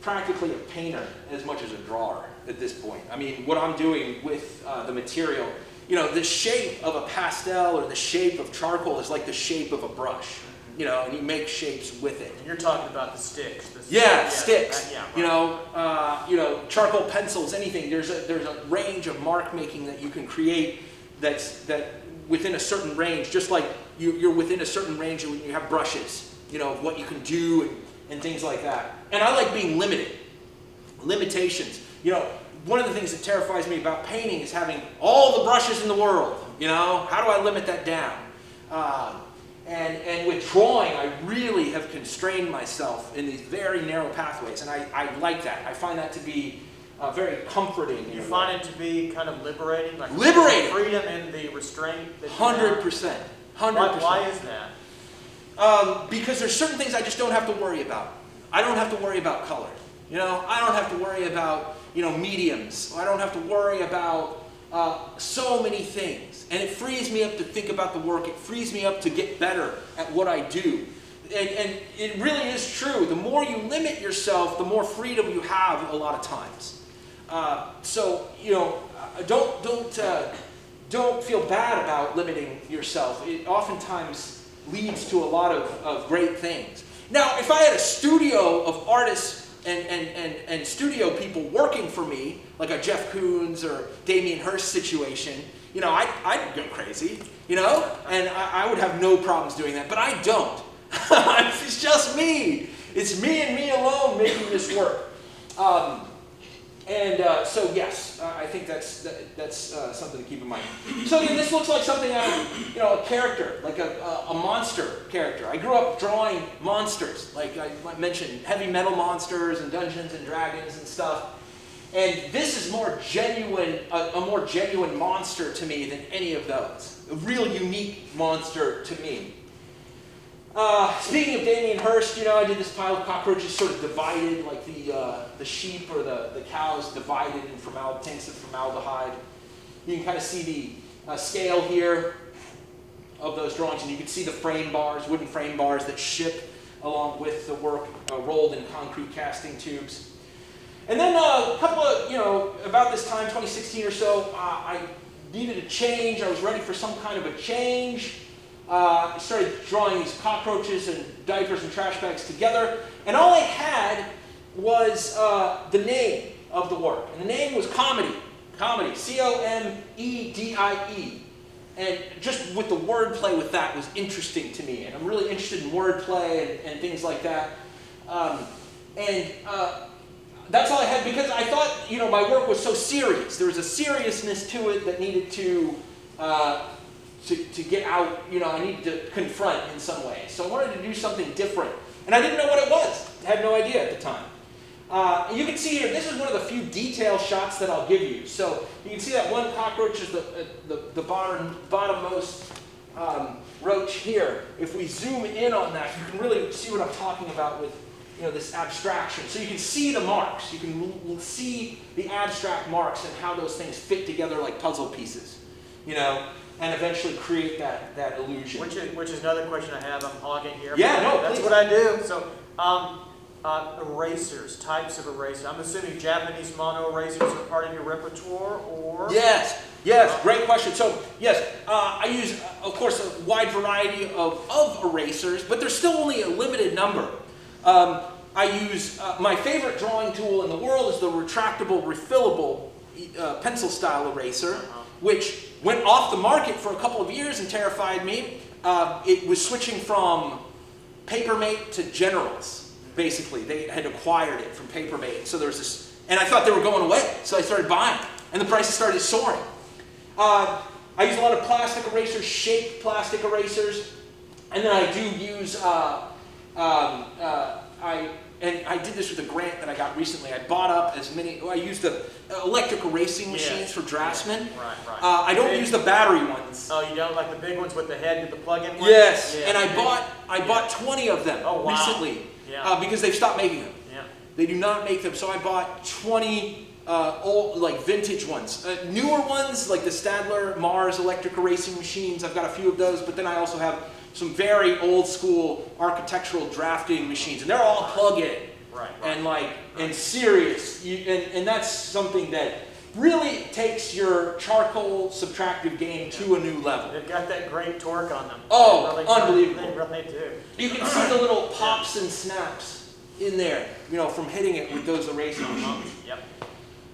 practically a painter as much as a drawer at this point. I mean, what I'm doing with the material, the shape of a pastel or the shape of charcoal is like the shape of a brush, and you make shapes with it. And you're talking about the sticks. Sticks. Right. Charcoal pencils, anything. There's a range of mark making that you can create that within a certain range, just like you're within a certain range when you have brushes. What you can do and things like that. And I like being limited. Limitations. One of the things that terrifies me about painting is having all the brushes in the world. How do I limit that down? And with drawing, I really have constrained myself in these very narrow pathways. And I like that. I find that to be very comforting. You find it to be kind of liberating? Like liberating! Freedom in the restraint that 100%. 100%. Why is that? Because there's certain things I just don't have to worry about. I don't have to worry about color. I don't have to worry about, mediums. I don't have to worry about so many things. And it frees me up to think about the work. It frees me up to get better at what I do. And it really is true. The more you limit yourself, the more freedom you have a lot of times. Don't feel bad about limiting yourself. It oftentimes leads to a lot of great things. Now, if I had a studio of artists and studio people working for me, like a Jeff Koons or Damien Hirst situation, I'd go crazy, and I would have no problems doing that, but I don't. It's just me. It's me and me alone making this work. So yes, I think that's something to keep in mind. So again, this looks like something out of a character, like a monster character. I grew up drawing monsters, like I mentioned, heavy metal monsters and Dungeons and Dragons and stuff. And this is a more genuine monster to me than any of those. A real unique monster to me. Speaking of Damien Hirst, I did this pile of cockroaches sort of divided, like the sheep or the cows divided in tanks of formaldehyde. You can kind of see the scale here of those drawings, and you can see the frame bars, wooden frame bars that ship along with the work rolled in concrete casting tubes. And then a couple of, about this time, 2016 or so, I needed a change. I was ready for some kind of a change. I started drawing these cockroaches and diapers and trash bags together, and all I had was the name of the work, and the name was Comedy, C-O-M-E-D-I-E, and just with the wordplay with that was interesting to me, and I'm really interested in wordplay and things like that, that's all I had because I thought, my work was so serious. There was a seriousness to it that needed to to get out, I needed to confront in some way. So I wanted to do something different. And I didn't know what it was. I had no idea at the time. You can see here, this is one of the few detail shots that I'll give you. So you can see that one cockroach is the bottommost roach here. If we zoom in on that, you can really see what I'm talking about with this abstraction. So you can see the marks. You can see the abstract marks and how those things fit together like puzzle pieces, and eventually create that illusion. Which is another question I have. I'm hogging here. Yeah, no, that's please. what I do. So, erasers, types of erasers. I'm assuming Japanese mono erasers are part of your repertoire, or? Yes, great question. So, yes, I use, of course, a wide variety of erasers, but there's still only a limited number. I use, my favorite drawing tool in the world is the retractable, refillable pencil style eraser, which went off the market for a couple of years and terrified me. It was switching from Papermate to Generals, basically. They had acquired it from Papermate. So there was this, and I thought they were going away, so I started buying, and the prices started soaring. I use a lot of plastic erasers, shaped plastic erasers, and then I do use, I did this with a grant that I got recently. I bought up as many, I used the electric erasing machines for draftsmen. Right. I don't use the battery ones. Oh, you don't like the big ones with the head with the plug-in ones? Yes, Yeah, and I bought 20 of them recently because they've stopped making them. Yeah. They do not make them, so I bought 20 old, like vintage ones. Newer ones, like the Stadler Mars electric erasing machines, I've got a few of those, but then I also have some very old school architectural drafting machines, and they're all plug-in. Right. And serious. And that's something that really takes your charcoal subtractive game to a new level. They've got that great torque on them. Oh, really unbelievable. They really do. You can see the little pops and snaps in there, from hitting it with those erasing machines. Yep.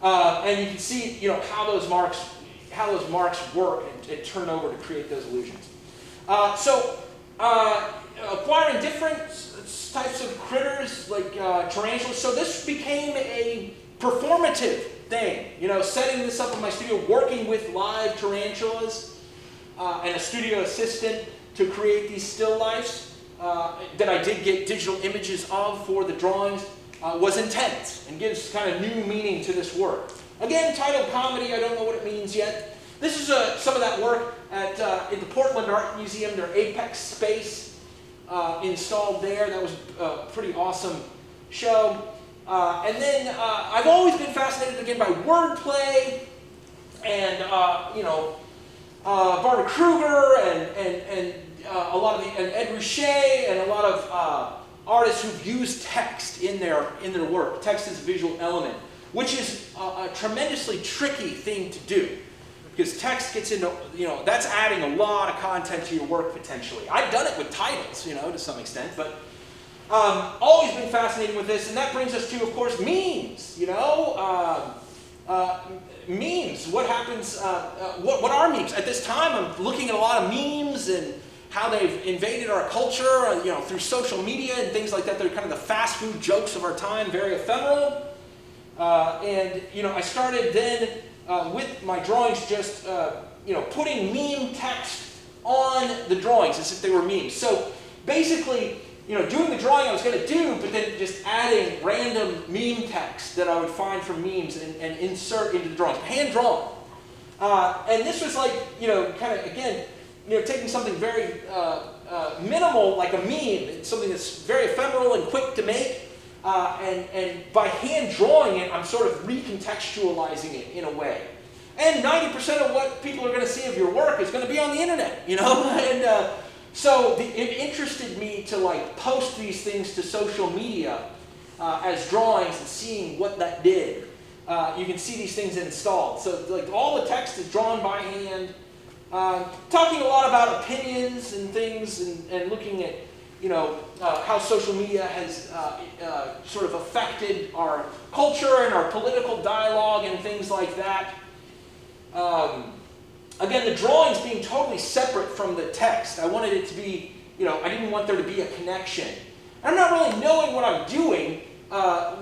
And you can see, how those marks work and turn over to create those illusions. Acquiring different types of critters like tarantulas. So this became a performative thing. Setting this up in my studio, working with live tarantulas and a studio assistant to create these still lifes that I did get digital images of for the drawings was intense and gives kind of new meaning to this work. Again, titled comedy, I don't know what it means yet. This is some of that work at the Portland Art Museum, their Apex space installed there. That was a pretty awesome show. And then I've always been fascinated again by wordplay and Barbara Kruger and a lot of and Ed Ruscha and a lot of artists who've used text in their work. Text is a visual element, which is a tremendously tricky thing to do. Because text gets into, that's adding a lot of content to your work potentially. I've done it with titles, to some extent, but always been fascinated with this, and that brings us to, of course, memes. Memes. What happens? What are memes? At this time, I'm looking at a lot of memes and how they've invaded our culture, through social media and things like that. They're kind of the fast food jokes of our time, very ephemeral. I started then. With my drawings, just putting meme text on the drawings as if they were memes. So basically, doing the drawing I was going to do, but then just adding random meme text that I would find from memes and insert into the drawings, hand drawn. And this was like, kind of again, taking something very minimal, like a meme, it's something that's very ephemeral and quick to make. And by hand drawing it, I'm sort of recontextualizing it in a way. And 90% of what people are going to see of your work is going to be on the internet, And so it interested me to post these things to social media as drawings and seeing what that did. You can see these things installed. So all the text is drawn by hand. Talking a lot about opinions and things and looking at how social media has sort of affected our culture and our political dialogue and things like that. Again, the drawings being totally separate from the text. I wanted it to be, I didn't want there to be a connection. I'm not really knowing what I'm doing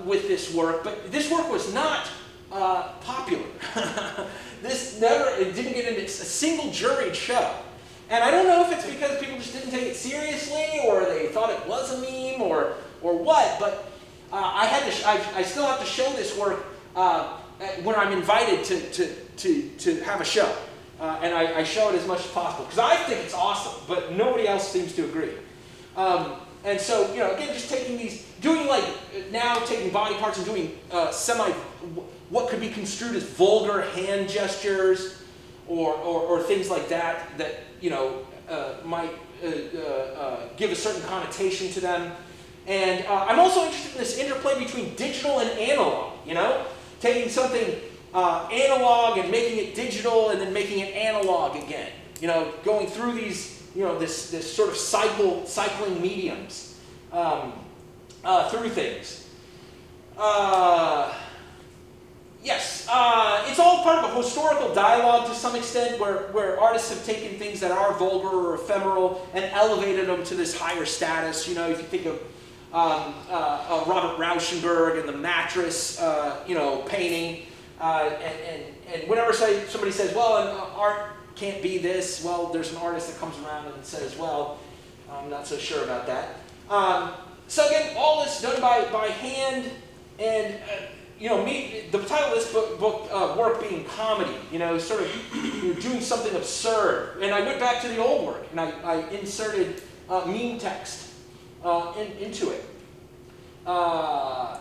with this work, but this work was not popular. It didn't get into a single juried show. And I don't know if it's because people just didn't take it seriously, or they thought it was a meme, or what. But I still have to show this work when I'm invited to have a show, and I show it as much as possible because I think it's awesome, but nobody else seems to agree. And so, again, just taking taking body parts and doing what could be construed as vulgar hand gestures, or things like that might give a certain connotation to them. And I'm also interested in this interplay between digital and analog, taking something analog and making it digital and then making it analog again, going through these, this sort of cycling mediums through things. Yes, it's all part of a historical dialogue to some extent where artists have taken things that are vulgar or ephemeral and elevated them to this higher status. If you think of Robert Rauschenberg and the mattress, painting, and whenever somebody says, well, art can't be this, well, there's an artist that comes around and says, well, I'm not so sure about that. So again, all this done by hand, and the title of this book work being comedy, sort of doing something absurd. And I went back to the old work and I inserted meme text into it. And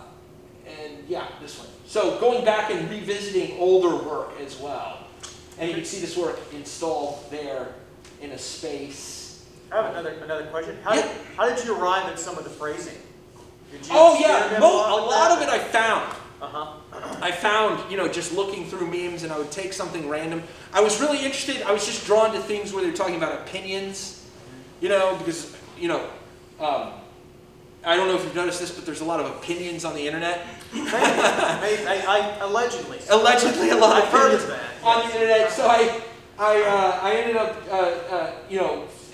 yeah, this one. So going back and revisiting older work as well. And you can see this work installed there in a space. I have another question. How did you arrive at some of the phrasing? Did you a lot of it I found. Uh-huh. I found, just looking through memes, and I would take something random. I was really interested. I was just drawn to things where they're talking about opinions, because, I don't know if you've noticed this, but there's a lot of opinions on the internet. Allegedly. Allegedly, a lot of opinions on the internet. Yes. So I ended up,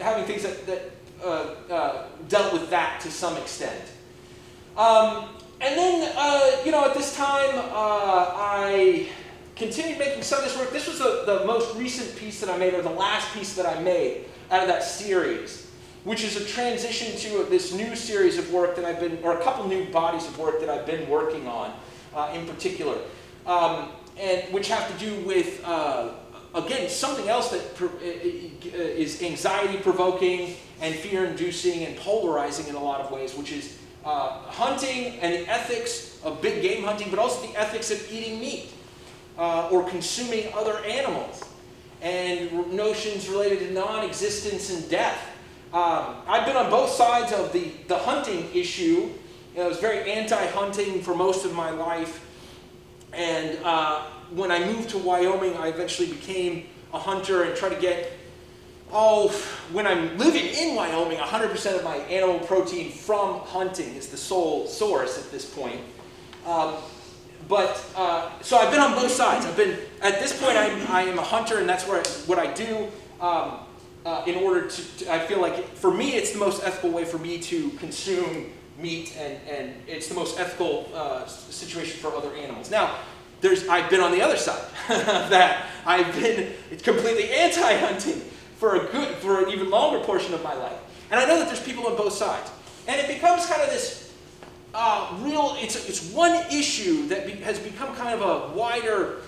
having things that dealt with that to some extent. And then, at this time, I continued making some of this work. This was the most recent piece that I made, or the last piece that I made out of that series, which is a transition to this new series of work that or a couple new bodies of work that I've been working on in particular, and which have to do with, again, something else that is anxiety-provoking and fear-inducing and polarizing in a lot of ways, which is hunting and the ethics of big game hunting, but also the ethics of eating meat or consuming other animals, and notions related to non-existence and death. I've been on both sides of the hunting issue. I was very anti-hunting for most of my life, and when I moved to Wyoming, I eventually became a hunter and tried to get, when I'm living in Wyoming, 100% of my animal protein from hunting is the sole source at this point. So I've been on both sides. At this point, I am a hunter, and that's what I do. In order to, I feel like for me, it's the most ethical way for me to consume meat, and it's the most ethical situation for other animals. Now, I've been on the other side of that. I've been completely anti-hunting for an even longer portion of my life. And I know that there's people on both sides. And it becomes kind of this it's one issue that has become kind of a wider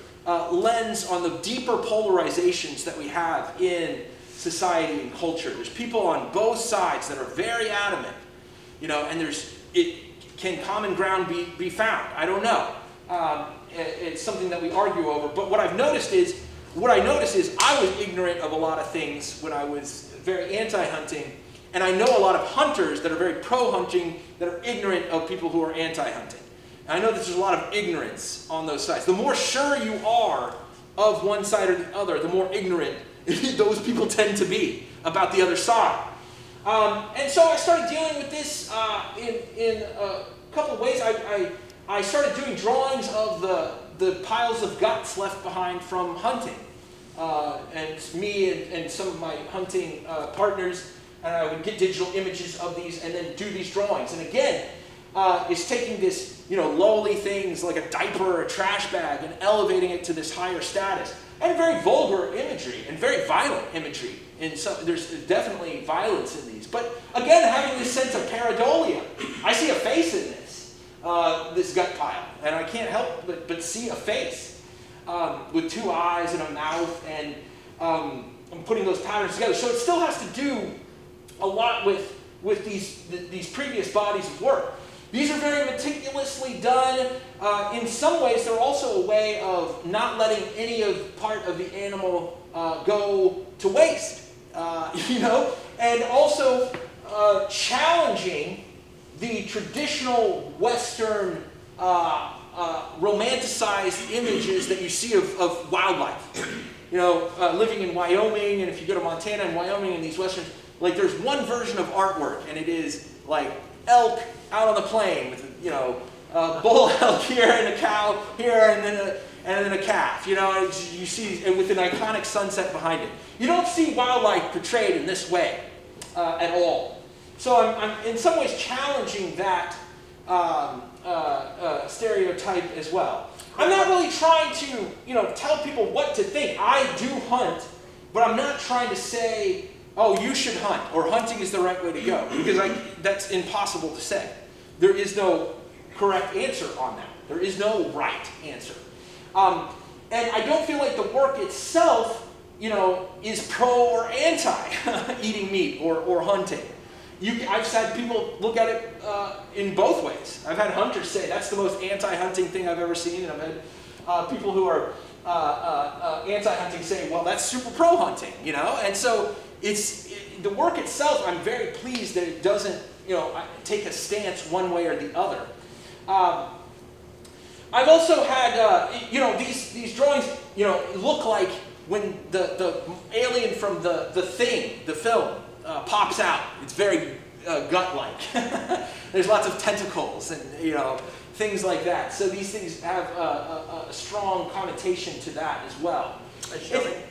lens on the deeper polarizations that we have in society and culture. There's people on both sides that are very adamant, and can common ground be found? I don't know. It's something that we argue over. But what I noticed is I was ignorant of a lot of things when I was very anti-hunting, and I know a lot of hunters that are very pro-hunting that are ignorant of people who are anti-hunting. And I know that there's a lot of ignorance on those sides. The more sure you are of one side or the other, the more ignorant those people tend to be about the other side. And so I started dealing with this in a couple of ways. I started doing drawings of the piles of guts left behind from hunting. And me and some of my hunting partners, and I would get digital images of these and then do these drawings. And again, it's taking this, lowly things like a diaper or a trash bag and elevating it to this higher status. And very vulgar imagery and very violent imagery there's definitely violence in these. But again, having this sense of pareidolia. I see a face in this gut pile, and I can't help but see a face with two eyes and a mouth, and I'm putting those patterns together. So it still has to do a lot with these previous bodies of work. These are very meticulously done. In some ways, they're also a way of not letting any part of the animal go to waste, and also challenging the traditional Western romanticized images that you see of wildlife. Living in Wyoming, and if you go to Montana and Wyoming and these Westerns, like there's one version of artwork, and it is like elk out on the plain with a bull elk here and a cow here and then a calf. You see, and with an iconic sunset behind it. You don't see wildlife portrayed in this way at all. So I'm in some ways challenging that stereotype as well. I'm not really trying to tell people what to think. I do hunt, but I'm not trying to say, oh, you should hunt, or hunting is the right way to go, because that's impossible to say. There is no correct answer on that. There is no right answer. And I don't feel like the work itself, is pro or anti eating meat or hunting. I've had people look at it in both ways. I've had hunters say that's the most anti-hunting thing I've ever seen, and I've had people who are anti-hunting say, well, that's super pro-hunting, And so the work itself, I'm very pleased that it doesn't, take a stance one way or the other. I've also had, these drawings, look like when the alien from the Thing, the film, pops out. It's very gut-like. There's lots of tentacles and things like that. So these things have a strong connotation to that as well.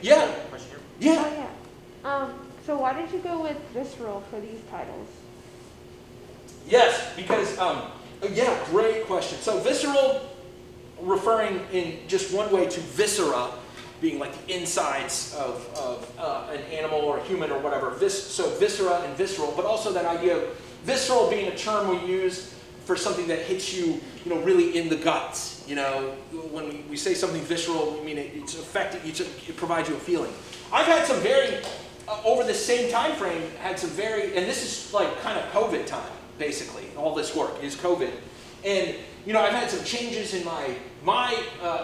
Yeah. Yeah. So why did you go with visceral for these titles? Yes, because great question. So visceral, referring in just one way to viscera, being like the insides of an animal or a human or whatever. So viscera and visceral, but also that idea of visceral being a term we use for something that hits you, really in the guts. When we say something visceral, we mean it's affecting you, it provides you a feeling. I've had some very, over the same time frame, and this is like kind of COVID time, basically. All this work is COVID. And, I've had some changes in my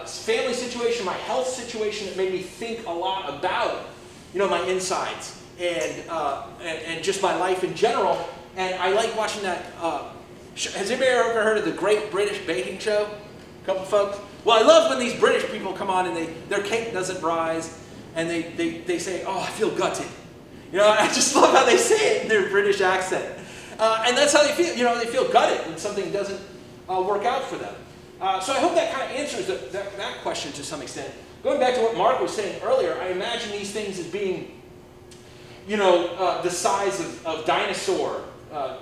family situation, my health situation that made me think a lot about, my insides and just my life in general. And I like watching that. Has anybody ever heard of the Great British Baking Show? A couple folks? Well, I love when these British people come on and their cake doesn't rise, and they say, oh, I feel gutted. I just love how they say it in their British accent. And that's how they feel. They feel gutted when something doesn't work out for them. So I hope that kind of answers that question to some extent. Going back to what Mark was saying earlier, I imagine these things as being, the size of dinosaur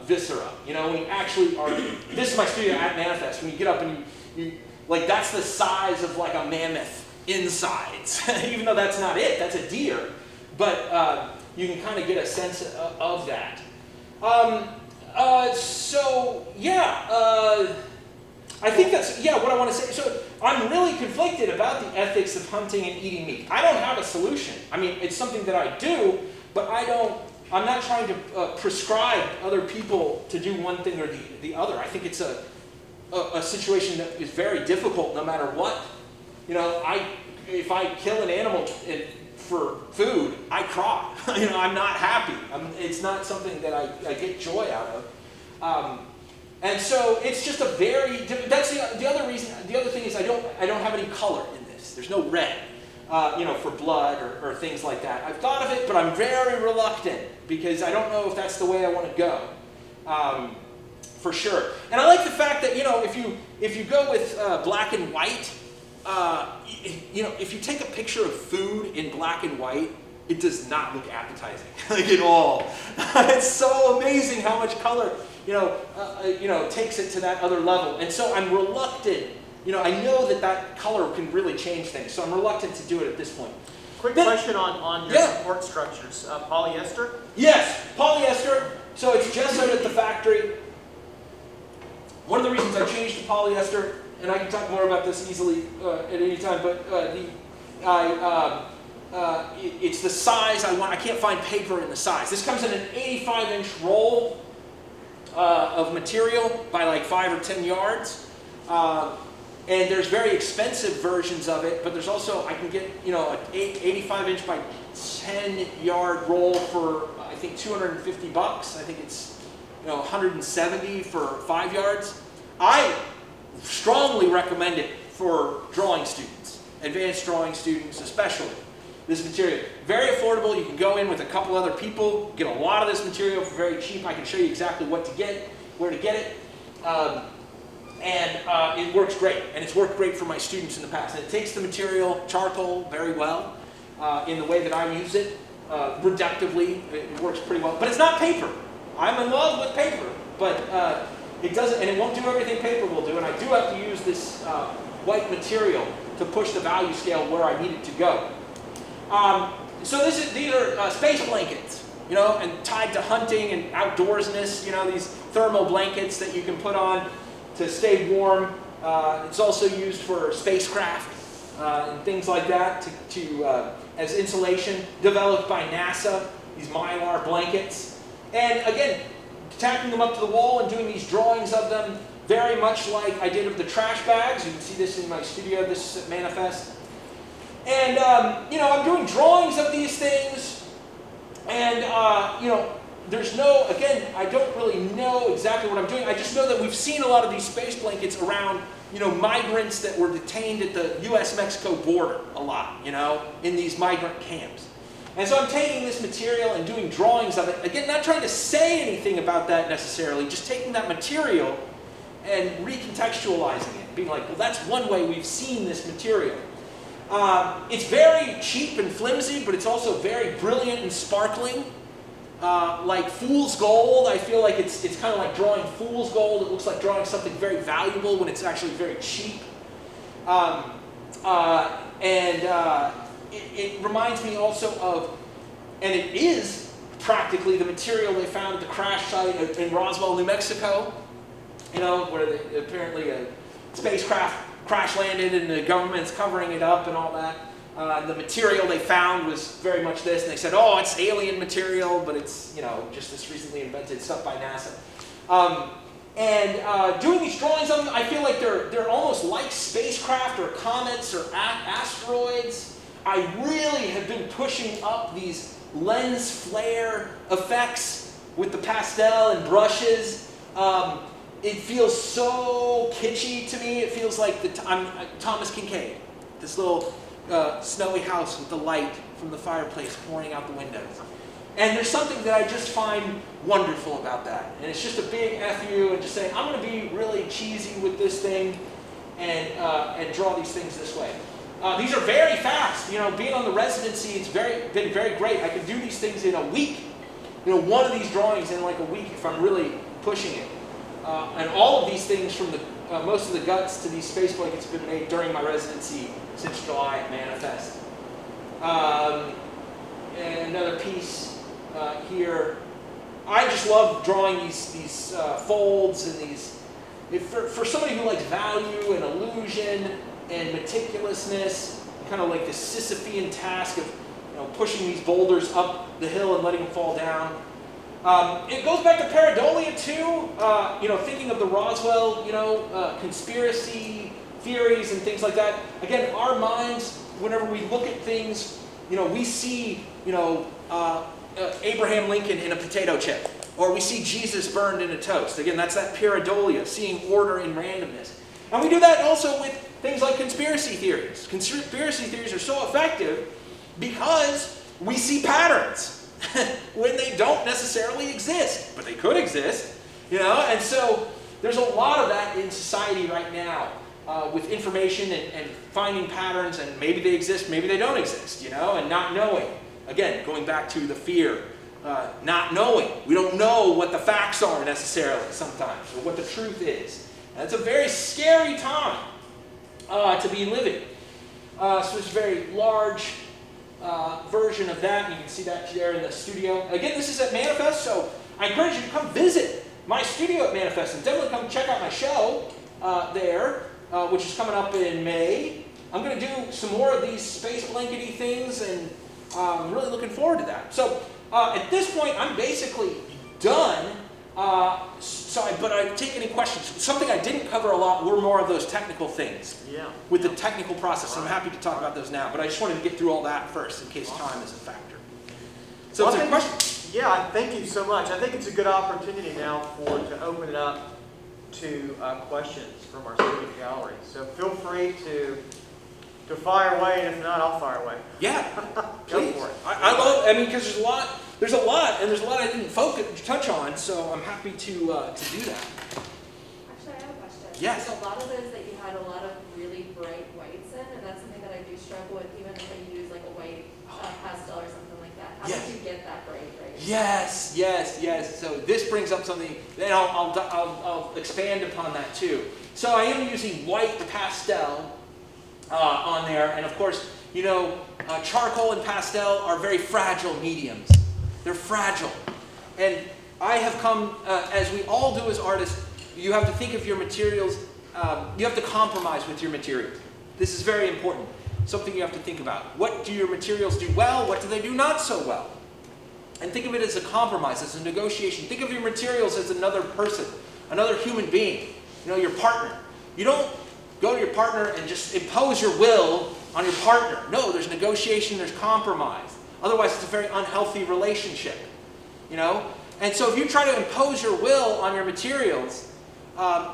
viscera. When you actually are, this is my studio at Manifest, when you get up and you like, that's the size of like a mammoth insides. Even though that's not it, that's a deer. But you can kind of get a sense of that. I think that's, what I want to say. So I'm really conflicted about the ethics of hunting and eating meat. I don't have a solution. I mean, it's something that I do, but I'm not trying to prescribe other people to do one thing or the other. I think it's a situation that is very difficult no matter what. If I kill an animal for food, I cry. I'm not happy. It's not something that I get joy out of. And so it's just that's the other reason. The other thing is I don't have any color in this. There's no red, for blood or things like that. I've thought of it, but I'm very reluctant because I don't know if that's the way I want to go. For sure. And I like the fact that if you go with black and white, if you take a picture of food in black and white, it does not look appetizing, like at all. It's so amazing how much color, takes it to that other level. And so I'm reluctant, I know that color can really change things, so I'm reluctant to do it at this point. Quick question on your Yeah. support structures. Polyester? Yes, polyester. So it's just out at the factory. One of the reasons I changed to polyester, and I can talk more about this easily at any time, but it's the size I want. I can't find paper in the size. This comes in an 85-inch roll of material by like 5 or 10 yards. And there's very expensive versions of it, but there's also, I can get, an 85-inch by 10-yard roll for, I think, $250. I think it's, $170 for 5 yards. I strongly recommend it for drawing students, advanced drawing students especially. This material, very affordable. You can go in with a couple other people, get a lot of this material for very cheap. I can show you exactly what to get, where to get it. And it works great, and it's worked great for my students in the past. And it takes the material, charcoal, very well in the way that I use it, reductively. It works pretty well, but it's not paper. I'm in love with paper, but it doesn't, and it won't do everything paper will do. And I do have to use this white material to push the value scale where I need it to go. So these are space blankets, and tied to hunting and outdoorsness. These thermal blankets that you can put on to stay warm. It's also used for spacecraft and things like that as insulation, developed by NASA, these Mylar blankets. And again, tacking them up to the wall and doing these drawings of them, very much like I did of the trash bags. You can see this in my studio, this manifest. And, I'm doing drawings of these things, and, there's no, again, I don't really know exactly what I'm doing. I just know that we've seen a lot of these space blankets around, migrants that were detained at the U.S.-Mexico border a lot, in these migrant camps. And so I'm taking this material and doing drawings of it. Again, not trying to say anything about that necessarily, just taking that material and recontextualizing it, being like, well, that's one way we've seen this material. It's very cheap and flimsy, but it's also very brilliant and sparkling. Like fool's gold, I feel like it's kind of like drawing fool's gold. It looks like drawing something very valuable when it's actually very cheap. It reminds me also of, and it is practically the material they found at the crash site in Roswell, New Mexico, where apparently a spacecraft crash landed and the government's covering it up and all that. The material they found was very much this, and they said, oh, it's alien material, but it's, just this recently invented stuff by NASA. Doing these drawings of them, I feel like they're almost like spacecraft or comets or asteroids. I really have been pushing up these lens flare effects with the pastel and brushes. It feels so kitschy to me. It feels like I'm Thomas Kincaid, this little snowy house with the light from the fireplace pouring out the windows. And there's something that I just find wonderful about that. And it's just a big F you and just saying, I'm going to be really cheesy with this thing and draw these things this way. These are very fast. Being on the residency, it's been very great. I can do these things in a week. One of these drawings in like a week if I'm really pushing it. And all of these things from most of the guts to these space blankets have been made during my residency since July at Manifest. And another piece here. I just love drawing these folds and these. For somebody who likes value and illusion and meticulousness, kind of like the Sisyphean task of pushing these boulders up the hill and letting them fall down. It goes back to pareidolia too, thinking of the Roswell, conspiracy theories and things like that. Again, our minds, whenever we look at things, we see, Abraham Lincoln in a potato chip, or we see Jesus burned in a toast. Again, that's that pareidolia, seeing order in randomness. And we do that also with things like conspiracy theories. Conspiracy theories are so effective because we see patterns when they don't necessarily exist, but they could exist, and so there's a lot of that in society right now with information and finding patterns, and maybe they exist, maybe they don't exist, and not knowing. Again, going back to the fear, not knowing. We don't know what the facts are necessarily sometimes, or what the truth is. And it's a very scary time to be living. So it's very large version of that. You can see that there in the studio. Again, this is at Manifest, so I encourage you to come visit my studio at Manifest and definitely come check out my show there, which is coming up in May. I'm going to do some more of these space blankety things, and I'm really looking forward to that. So at this point, I'm basically done. But I take any questions. Something I didn't cover a lot were more of those technical things. Yeah. With the technical process. I'm happy to talk about those now, but I just wanted to get through all that first in case time is a factor. So, is there a question? Yeah, thank you so much. I think it's a good opportunity now to open it up to questions from our student gallery. So feel free to fire away, and if not, I'll fire away. Yeah, Go please. for it. I mean, because there's a lot, and there's a lot I didn't touch on, so I'm happy to do that. Actually, I have a question. Yes. There's a lot of those that you had a lot of really bright whites in, and that's something that I do struggle with, even if I use like a white pastel or something like that. How Yes. did you get that bright? Yes. So this brings up something, and I'll expand upon that too. So I am using white pastel on there, and of course, you know, charcoal and pastel are very fragile mediums. They're fragile, and I have come, as we all do as artists, you have to think of your materials. You have to compromise with your materials. This is very important. Something you have to think about. What do your materials do well? What do they do not so well? And think of it as a compromise, as a negotiation. Think of your materials as another person, another human being. You know, your partner. You don't go to your partner and just impose your will on your partner. No, there's negotiation, there's compromise. Otherwise, it's a very unhealthy relationship. You know? And so if you try to impose your will on your materials,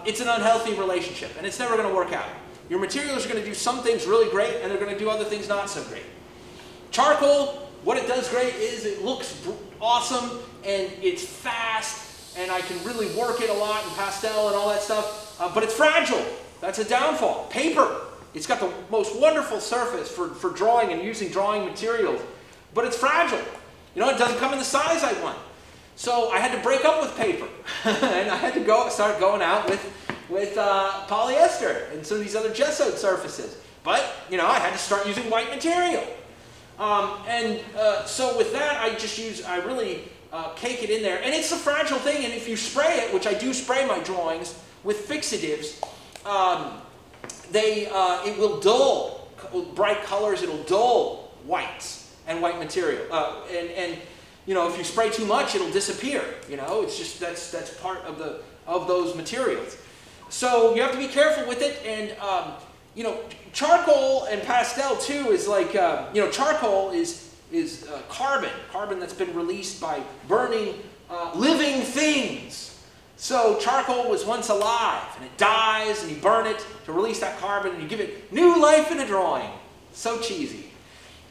it's an unhealthy relationship, and it's never going to work out. Your materials are going to do some things really great, and they're going to do other things not so great. Charcoal, what it does great is it looks awesome, and it's fast, and I can really work it a lot in pastel and all that stuff, but it's fragile. That's a downfall. Paper, it's got the most wonderful surface for drawing and using drawing materials, but it's fragile. You know, it doesn't come in the size I want. So I had to break up with paper, and I had to start going out with polyester and some of these other gessoed surfaces. But, you know, I had to start using white material. So with that, I really cake it in there. And it's a fragile thing, and if you spray it, which I do spray my drawings with fixatives, it will dull bright colors, it'll dull whites and white material. And you know, if you spray too much, it'll disappear. You know, it's just, that's part of those materials. So you have to be careful with it, and you know, charcoal and pastel too is like, you know, charcoal is carbon that's been released by burning living things. So charcoal was once alive, and it dies, and you burn it to release that carbon, and you give it new life in a drawing. So cheesy.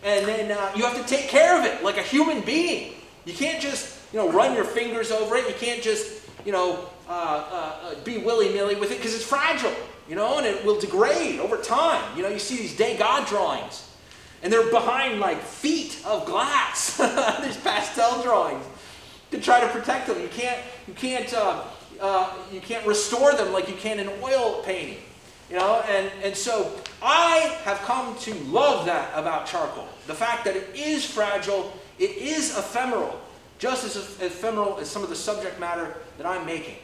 And then you have to take care of it like a human being. You can't just, you know, run your fingers over it. You can't just, you know, be willy-nilly with it, because it's fragile, you know, and it will degrade over time. You know, you see these Degas drawings, and they're behind like feet of glass. These pastel drawings to try to protect them. You can't restore them like you can in oil painting, you know. And so I have come to love that about charcoal. The fact that it is fragile, it is ephemeral, just as ephemeral as some of the subject matter that I'm making.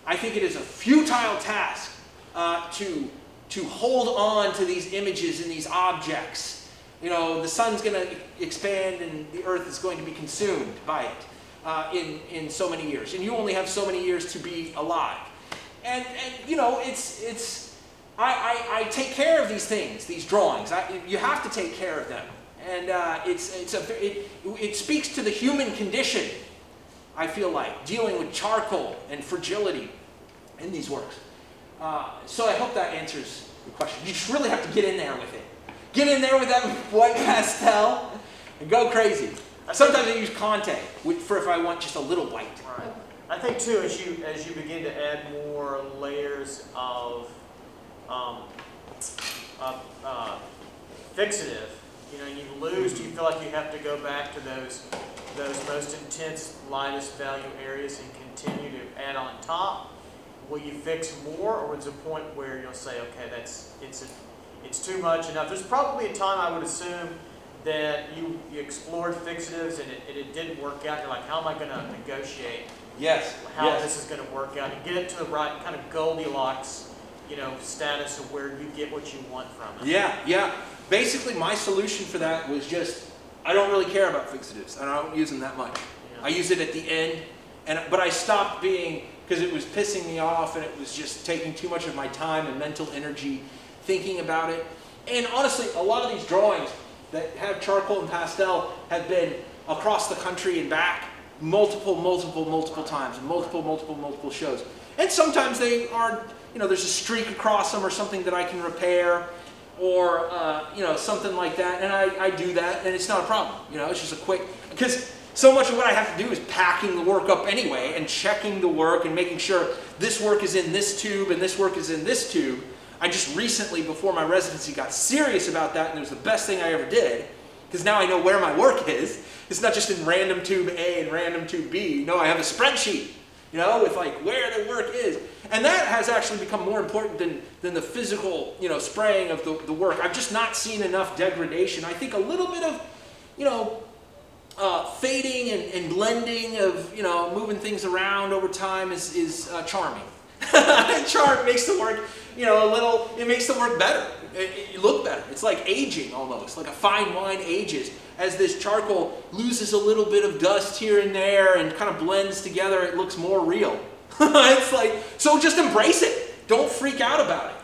I think it is a futile task to hold on to these images and these objects. You know, the sun's going to expand and the earth is going to be consumed by it in so many years. And you only have so many years to be alive. And you know, I take care of these things, these drawings. You have to take care of them. And it speaks to the human condition, I feel like, dealing with charcoal and fragility in these works. So I hope that answers the question. You just really have to get in there with it. Get in there with that white pastel and go crazy. Sometimes I use Conte for if I want just a little white. Right. I think too, as you begin to add more layers of fixative, you know, you feel like you have to go back to those most intense, lightest value areas and continue to add on top. Will you fix more, or is there a point where you'll say, okay, it's too much enough? There's probably a time, I would assume, that you explored fixatives and it didn't work out. You're like, how am I going to negotiate Yes. how yes. this is going to work out and get it to the right kind of Goldilocks, status of where you get what you want from it. Yeah. Basically, my solution for that was just, I don't really care about fixatives. I don't use them that much. Yeah. I use it at the end, but I stopped being, because it was pissing me off and it was just taking too much of my time and mental energy thinking about it. And honestly, a lot of these drawings that have charcoal and pastel have been across the country and back multiple times, and multiple shows. And sometimes they are, there's a streak across them or something that I can repair, or something like that, and I do that, and it's not a problem. It's just a quick, because so much of what I have to do is packing the work up anyway, and checking the work, and making sure this work is in this tube, and this work is in this tube. I just recently, before my residency, got serious about that, and it was the best thing I ever did, because now I know where my work is. It's not just in random tube A and random tube B. No, I have a spreadsheet, with like where the work is. And that has actually become more important than the physical, spraying of the work. I've just not seen enough degradation. I think a little bit of, fading and blending of, moving things around over time is charming. Charm makes the work, it makes the work better. It look better. It's like aging almost, like a fine wine ages. As this charcoal loses a little bit of dust here and there and kind of blends together, it looks more real. It's like, so just embrace it. Don't freak out about it.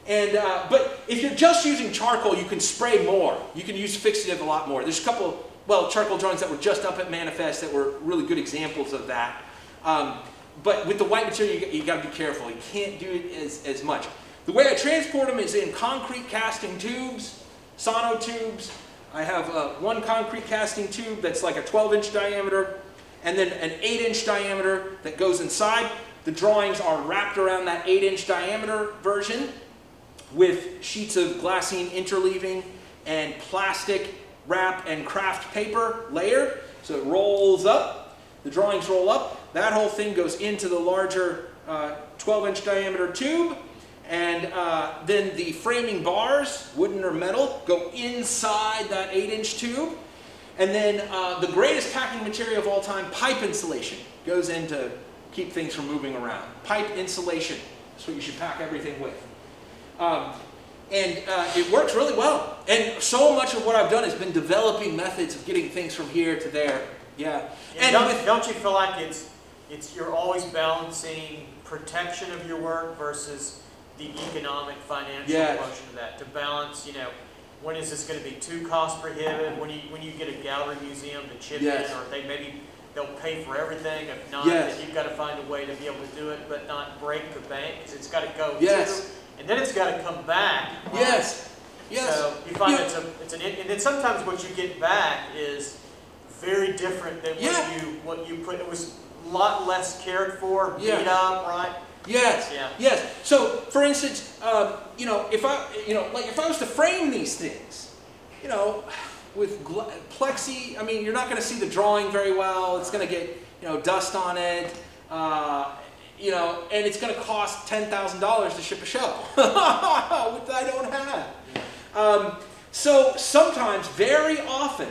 Yeah. But if you're just using charcoal, you can spray more. You can use fixative a lot more. There's a couple, charcoal drawings that were just up at Manifest that were really good examples of that. But with the white material, you got to be careful. You can't do it as much. The way I transport them is in concrete casting tubes, sono tubes. I have one concrete casting tube that's like a 12-inch diameter, and then an 8-inch diameter that goes inside. The drawings are wrapped around that 8-inch diameter version with sheets of glassine interleaving and plastic wrap and craft paper layer. So it rolls up, the drawings roll up, that whole thing goes into the larger 12-inch diameter tube, and then the framing bars, wooden or metal, go inside that 8-inch tube. And then the greatest packing material of all time, pipe insulation, goes in to keep things from moving around. Pipe insulation is what you should pack everything with. It works really well. And so much of what I've done has been developing methods of getting things from here to there. Yeah. And don't you feel like you're always balancing protection of your work versus the economic, financial portion of that, to balance, when is this going to be too cost prohibitive? When you get a gallery museum to chip in, or they'll pay for everything. If not, then you've got to find a way to be able to do it, but not break the bank, because it's got to go and then it's got to come back. Right? Yes. So you find and then sometimes what you get back is very different than what you put. It was a lot less cared for, beat up, right? Yes. Yeah. Yes. So, for instance, if I was to frame these things, with plexi, you're not going to see the drawing very well. It's going to get, dust on it, and it's going to cost $10,000 to ship a show, which I don't have. So sometimes, very often,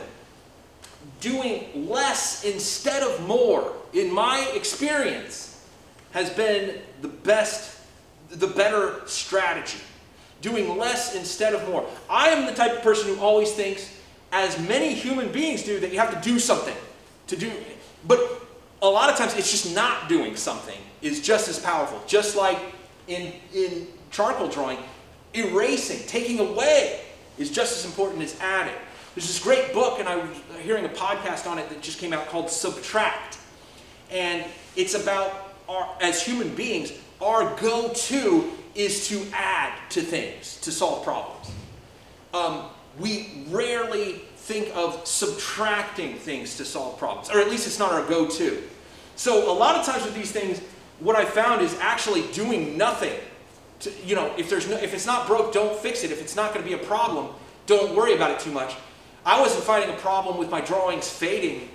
doing less instead of more, in my experience, has been the better strategy. Doing less instead of more. I am the type of person who always thinks, as many human beings do, that you have to do something to do. But a lot of times it's just not doing something is just as powerful. Just like in charcoal drawing, erasing, taking away is just as important as adding. There's this great book, and I was hearing a podcast on it that just came out called Subtract. And it's about, as human beings, our go-to is to add to things to solve problems. We rarely think of subtracting things to solve problems, or at least it's not our go-to. So a lot of times with these things, what I found is actually doing nothing. If it's not broke, don't fix it. If it's not going to be a problem, don't worry about it too much. I wasn't finding a problem with my drawings fading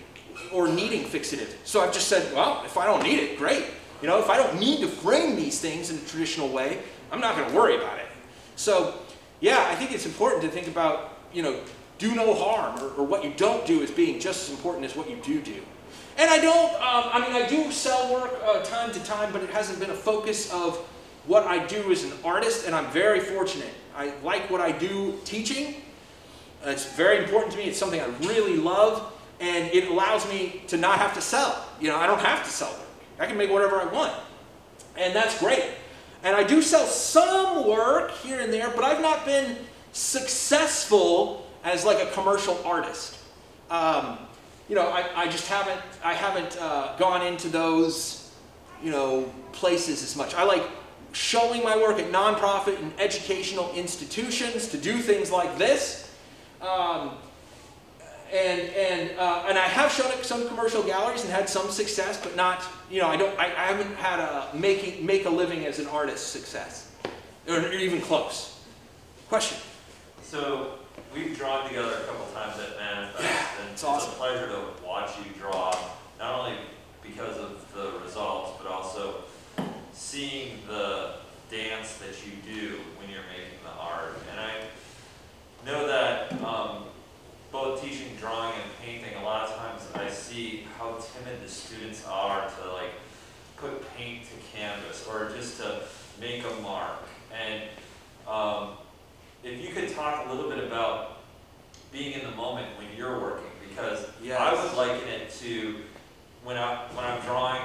or needing fixative. So I've just said, well, if I don't need it, great. If I don't need to frame these things in a traditional way, I'm not going to worry about it. So, I think it's important to think about, do no harm, or what you don't do as being just as important as what you do. And I don't, I do sell work time to time, but it hasn't been a focus of what I do as an artist, and I'm very fortunate. I like what I do teaching. It's very important to me. It's something I really love, and it allows me to not have to sell. I don't have to sell work. I can make whatever I want, and that's great. And I do sell some work here and there, but I've not been successful as like a commercial artist. I just haven't gone into those, places as much. I like showing my work at nonprofit and educational institutions to do things like this. And I have shown at some commercial galleries and had some success, but not, I haven't had a make a living as an artist success, or even close. Question? So we've drawn together a couple times at Manifest, and it's awesome. a pleasure to watch you draw, not only because of the results, but also seeing the dance that you do when you're making the art. And I know that both teaching drawing and painting, a lot of times I see how timid the students are to like put paint to canvas or just to make a mark. And if you could talk a little bit about being in the moment when you're working, because Yes. I would liken it to when I'm drawing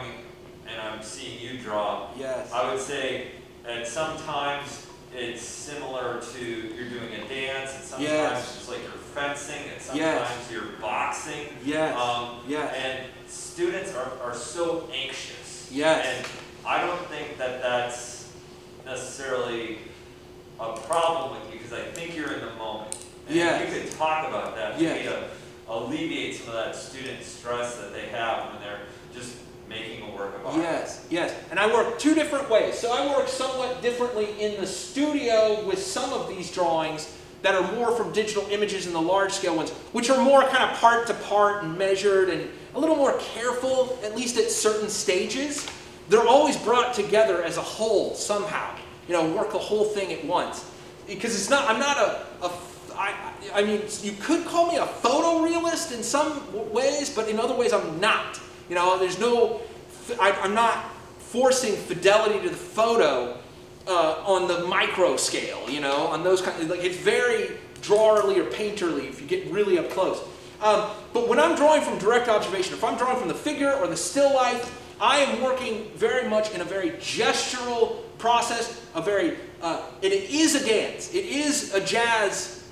and I'm seeing you draw. Yes. I would say that sometimes it's similar to you're doing a dance, and sometimes Yes. it's like you're fencing, and sometimes Yes. you're boxing. Yes. Yes. And students are so anxious. Yes. And I don't think that that's necessarily a problem with you, because I think you're in the moment. And Yes. if you could talk about that, Yes. maybe to alleviate some of that student stress that they have when they're just making a work of art. Yes. And I work two different ways. So I work somewhat differently in the studio with some of these drawings that are more from digital images than the large scale ones, which are more kind of part to part and measured and a little more careful, at least at certain stages. They're always brought together as a whole somehow. Work the whole thing at once. Because it's not, I'm not I mean, you could call me a photorealist in some ways, but in other ways I'm not. There's no, I'm not forcing fidelity to the photo on the micro scale, on those kinds of, like, it's very drawerly or painterly if you get really up close. But when I'm drawing from direct observation, if I'm drawing from the figure or the still life, I am working very much in a very gestural process, and it is a dance. It is a jazz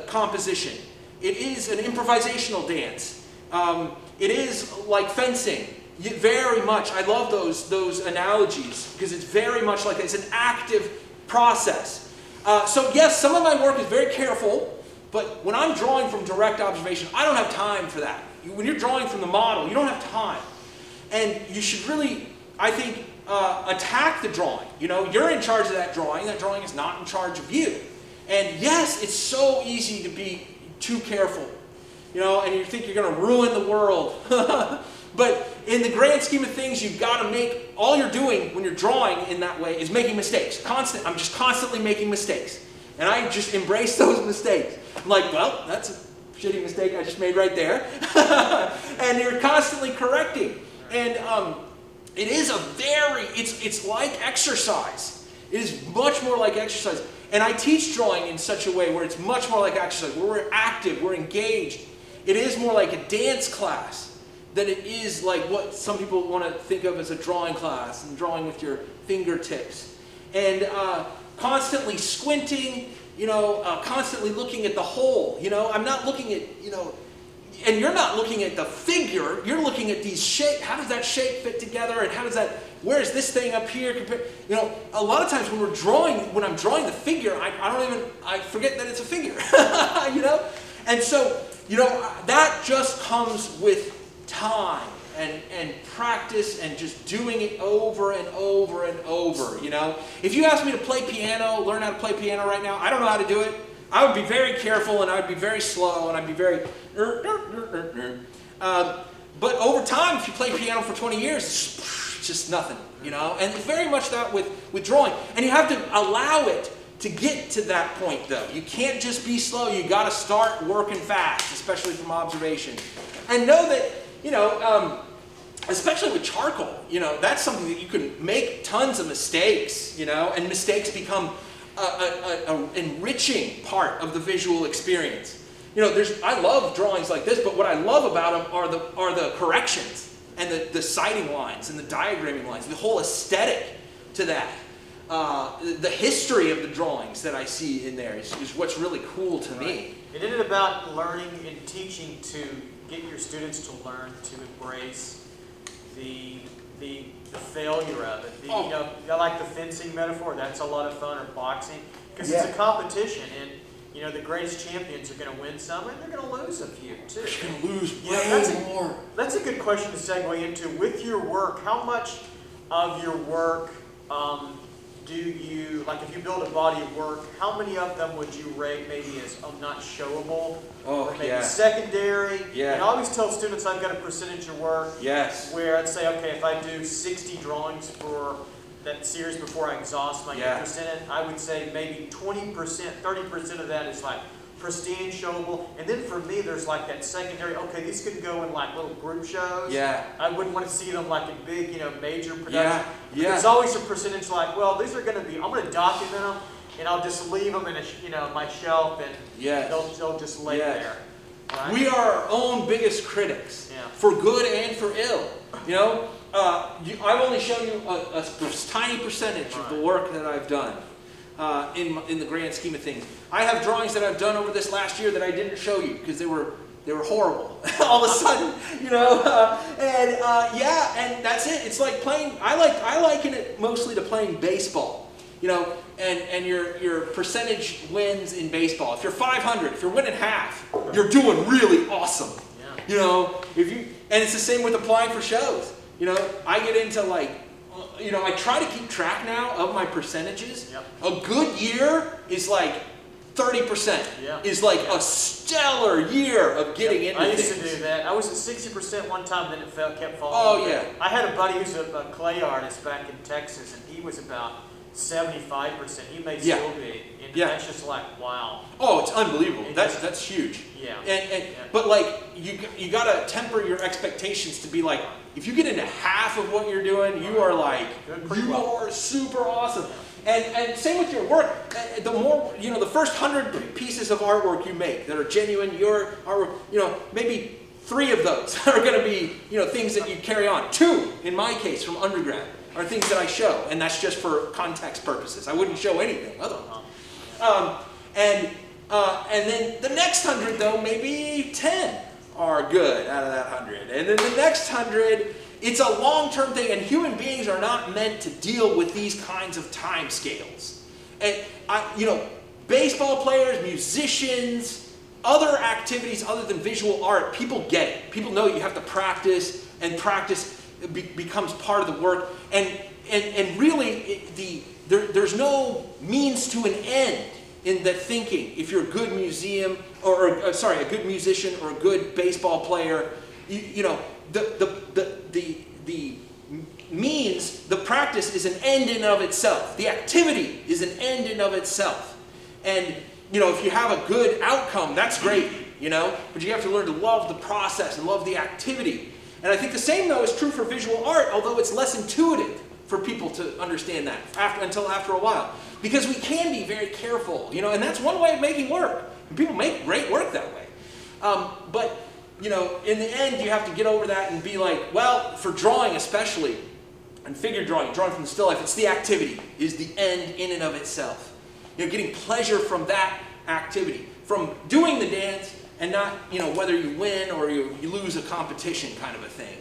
composition. It is an improvisational dance. It is like fencing. Very much. I love those analogies because it's very much like it's an active process. So yes, some of my work is very careful, but when I'm drawing from direct observation, I don't have time for that. When you're drawing from the model, you don't have time. And you should really, I think, attack the drawing. You're in charge of that drawing. That drawing is not in charge of you. And yes, it's so easy to be too careful, and you think you're going to ruin the world. But in the grand scheme of things, you've got to make, all you're doing when you're drawing in that way is making mistakes. I'm just constantly making mistakes. And I just embrace those mistakes. I'm like, well, that's a shitty mistake I just made right there. And you're constantly correcting. And it is it's like exercise. It is much more like exercise. And I teach drawing in such a way where it's much more like exercise, where we're active, we're engaged. It is more like a dance class than it is like what some people want to think of as a drawing class, and drawing with your fingertips. And constantly squinting, constantly looking at the whole. I'm not looking at, and you're not looking at the figure, you're looking at these shapes. How does that shape fit together, and where is this thing up here compared? A lot of times when I'm drawing the figure, I forget that it's a figure, And so, that just comes with time and practice and just doing it over and over and over, If you asked me to play piano, learn how to play piano right now, I don't know how to do it. I would be very careful, and I would be very slow, and I'd be very... But over time, if you play piano for 20 years, it's just nothing, And it's very much that with drawing. And you have to allow it to get to that point, though. You can't just be slow. You got to start working fast, especially from observation. And know that, especially with charcoal, that's something that you can make tons of mistakes, and mistakes become an enriching part of the visual experience. I love drawings like this, but what I love about them are the corrections and the sighting lines and the diagramming lines, the whole aesthetic to that. The history of the drawings that I see in there is what's really cool to me. Isn't it about learning and teaching to get your students to learn to embrace the failure of it? I like the fencing metaphor. That's a lot of fun, or boxing, because it's a competition, and the greatest champions are going to win some, and they're going to lose a few too. You're going to lose way more. That's a good question to segue into. With your work, how much of your work do you, like if you build a body of work, how many of them would you rate maybe as not showable, or maybe secondary? Yeah. And I always tell students I've got a percentage of work where I'd say, okay, if I do 60 drawings for that series before I exhaust my interest in it, I would say maybe 20%, 30% of that is like pristine, showable. And then for me, there's like that secondary, okay, these could go in like little group shows. Yeah. I wouldn't want to see them like in big, major production. Yeah. There's always a percentage like, well, these are going to be, I'm going to document them, and I'll just leave them in my shelf, and they'll just lay there. Right? We are our own biggest critics, for good and for ill. I've only shown you a tiny percentage of the work that I've done in the grand scheme of things. I have drawings that I've done over this last year that I didn't show you because they were horrible all of a sudden, and that's it. It's like playing. I liken it mostly to playing baseball, and your percentage wins in baseball. If you're 500, if you're winning half, you're doing really awesome. And it's the same with applying for shows. I get into I try to keep track now of my percentages. A good year is like 30%. Is like a stellar year of getting into things. I used to do that. I was at 60% one time, then it kept falling. Oh, yeah. I had a buddy who's a clay artist back in Texas, and he was about 75%. He may still be. And that's just like, wow. Oh, it's unbelievable. That's huge. But you gotta temper your expectations to be like, if you get into half of what you're doing, you are like, are super awesome. And same with your work. The more, the first 100 pieces of artwork you make that are genuine, your artwork, maybe 3 of those are going to be, things that you carry on. 2, in my case, from undergrad, are things that I show, and that's just for context purposes. I wouldn't show anything otherwise. And then the next 100, though, maybe 10 are good out of that 100. And then the next 100, it's a long-term thing, and human beings are not meant to deal with these kinds of time scales. And baseball players, musicians, other activities other than visual art, people get it. People know you have to practice, and practice becomes part of the work. And really, there's no means to an end in that thinking. If you're a good a good musician or a good baseball player, the means, the practice is an end in of itself. The activity is an end in of itself. And, if you have a good outcome, that's great, but you have to learn to love the process and love the activity. And I think the same, though, is true for visual art, although it's less intuitive for people to understand that until after a while. Because we can be very careful, and that's one way of making work. And people make great work that way. But in the end, you have to get over that and be like, well, for drawing especially, and figure drawing from the still life, it's the activity is the end in and of itself. Getting pleasure from that activity, from doing the dance, and not, whether you win or you lose a competition kind of a thing.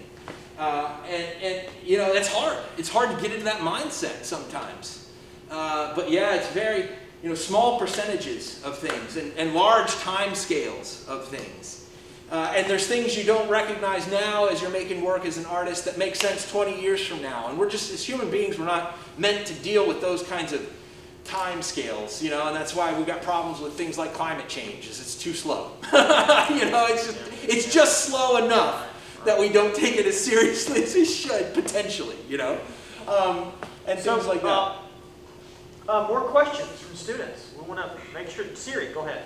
It's hard. It's hard to get into that mindset sometimes. But it's very, small percentages of things and large time scales of things. And there's things you don't recognize now as you're making work as an artist that make sense 20 years from now. And we're just, as human beings, we're not meant to deal with those kinds of time scales, and that's why we've got problems with things like climate change, is it's too slow. It's just slow enough that we don't take it as seriously as we should, potentially, and things like that. More questions from students. We want to make sure. Siri, go ahead.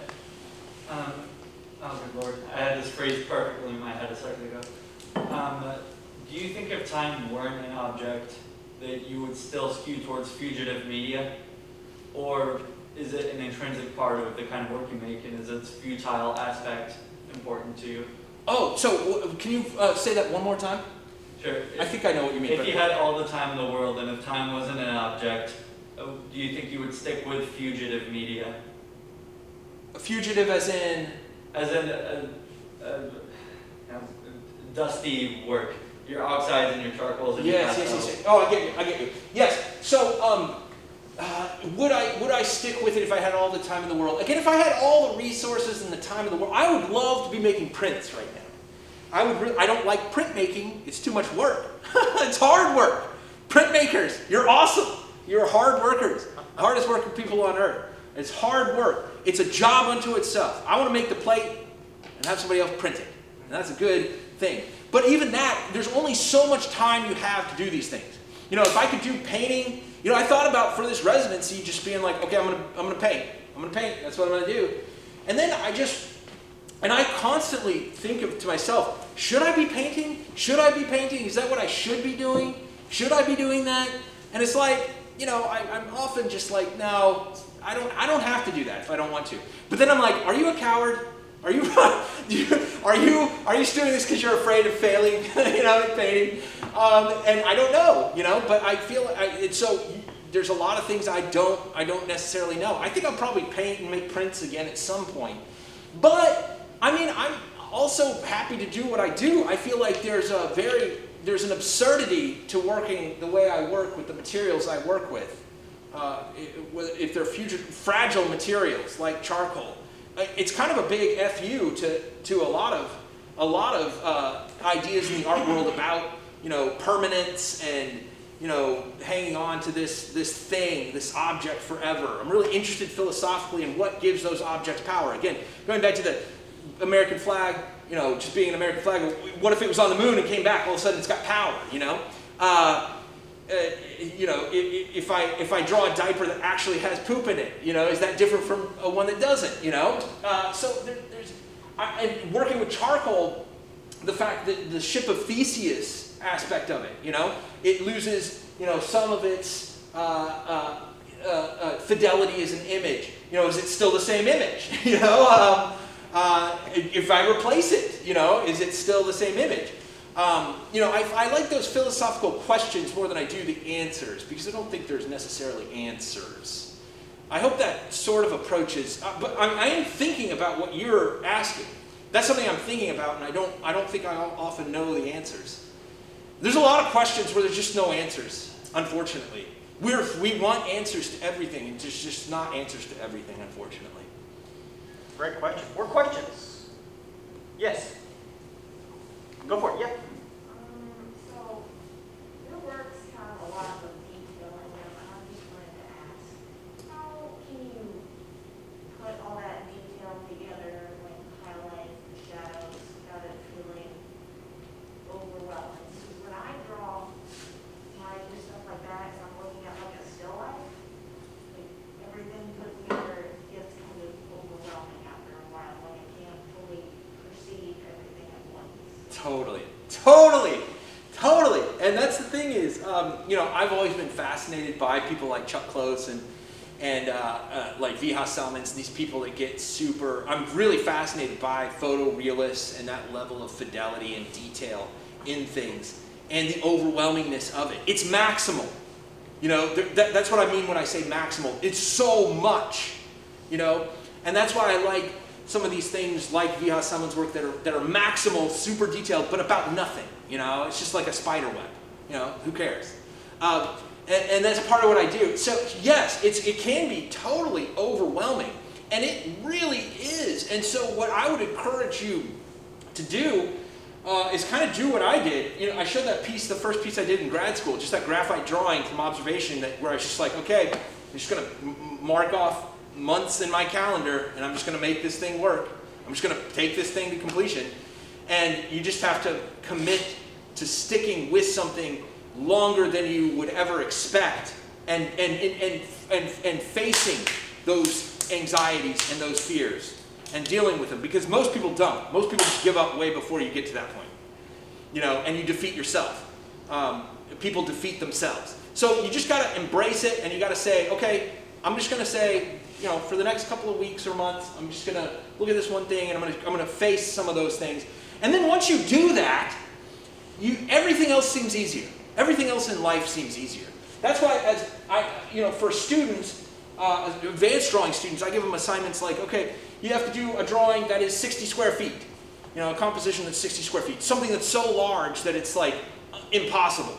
Oh good lord, I had this phrase perfectly in my head a second ago. Do you think if time weren't an object, that you would still skew towards fugitive media? Or is it an intrinsic part of the kind of work you make, and is its futile aspect important to you? Oh, so can you say that one more time? Sure. I think I know what you mean. If you had all the time in the world, and if time wasn't an object, do you think you would stick with fugitive media? Fugitive as in? As in dusty work. Your oxides and your charcoals and your pastels. Yes. Oh, I get you. Yes. So, would I stick with it if I had all the time in the world? Again, if I had all the resources and the time in the world, I would love to be making prints right now. I don't like printmaking. It's too much work. It's hard work. Printmakers, you're awesome. You're hard workers. Hardest working people on earth. It's hard work. It's a job unto itself. I want to make the plate and have somebody else print it. And that's a good thing. But even that, there's only so much time you have to do these things. You know, if I could do painting, you know, I thought about for this residency just being like, okay, I'm gonna paint. I'm gonna paint. That's what I'm gonna do. And then I constantly think to myself, should I be painting? Should I be painting? Is that what I should be doing? Should I be doing that? And it's like, you know, I'm often just like, no, I don't have to do that if I don't want to. But then I'm like, are you a coward? Are you doing this because you're afraid of failing, you know, in painting? And I don't know, you know, but I feel it's so. There's a lot of things I don't necessarily know. I think I'll probably paint and make prints again at some point. But I mean, I'm also happy to do what I do. I feel like there's an absurdity to working the way I work with the materials I work with. If they're fragile materials like charcoal, it's kind of a big FU to a lot of ideas in the art world about, you know, permanence and, you know, hanging on to this thing, this object forever. I'm really interested philosophically in what gives those objects power. Again, going back to the American flag, you know, just being an American flag. What if it was on the moon and came back? All of a sudden, it's got power. You know. You know, if I draw a diaper that actually has poop in it, you know, is that different from one that doesn't? You know, so and working with charcoal, the fact that the ship of Theseus aspect of it, you know, it loses, you know, some of its fidelity as an image. You know, is it still the same image? You know, if I replace it, you know, is it still the same image? You know, I like those philosophical questions more than I do the answers, because I don't think there's necessarily answers. I hope that sort of approaches, but I am thinking about what you're asking. That's something I'm thinking about, and I don't think I often know the answers. There's a lot of questions where there's just no answers, unfortunately. We want answers to everything, and there's just not answers to everything, unfortunately. Great question. More questions? Yes. Go for it. Yeah. So your works have a lot of detail in them, and I just wanted to ask, how can you put all that detail together, like highlight the shadows, without it feeling overwhelming? So when I draw, when I do stuff like that, and I'm looking at like a still life, like everything put together gets kind of overwhelming after a while, when I can't fully perceive everything at once. Totally. And that's the thing is, you know, I've always been fascinated by people like Chuck Close and like Vihas Salmons, these people that get super, I'm really fascinated by photorealists and that level of fidelity and detail in things and the overwhelmingness of it. It's maximal. You know, that's what I mean when I say maximal. It's so much, you know, and that's why I like some of these things like Vihas Salmon's work that are maximal, super detailed, but about nothing. You know, it's just like a spider web. You know, who cares? And that's part of what I do. So yes, it can be totally overwhelming, and it really is. And so what I would encourage you to do is kind of do what I did. You know, I showed that piece, the first piece I did in grad school, just that graphite drawing from observation, where I was just like, okay, I'm just going to mark off months in my calendar, and I'm just going to make this thing work. I'm just going to take this thing to completion. And you just have to commit to sticking with something longer than you would ever expect and facing those anxieties and those fears and dealing with them, because most people don't. Most people just give up way before you get to that point, and you defeat yourself. People defeat themselves. So you just got to embrace it, and you got to say, okay, I'm just going to say, for the next couple of weeks or months, I'm just going to look at this one thing, and I'm going to face some of those things. And then once you do that, everything else seems easier. Everything else in life seems easier. That's why, for students, advanced drawing students, I give them assignments like, okay, you have to do a drawing that is 60 square feet. A composition that's 60 square feet. Something that's so large that it's like impossible,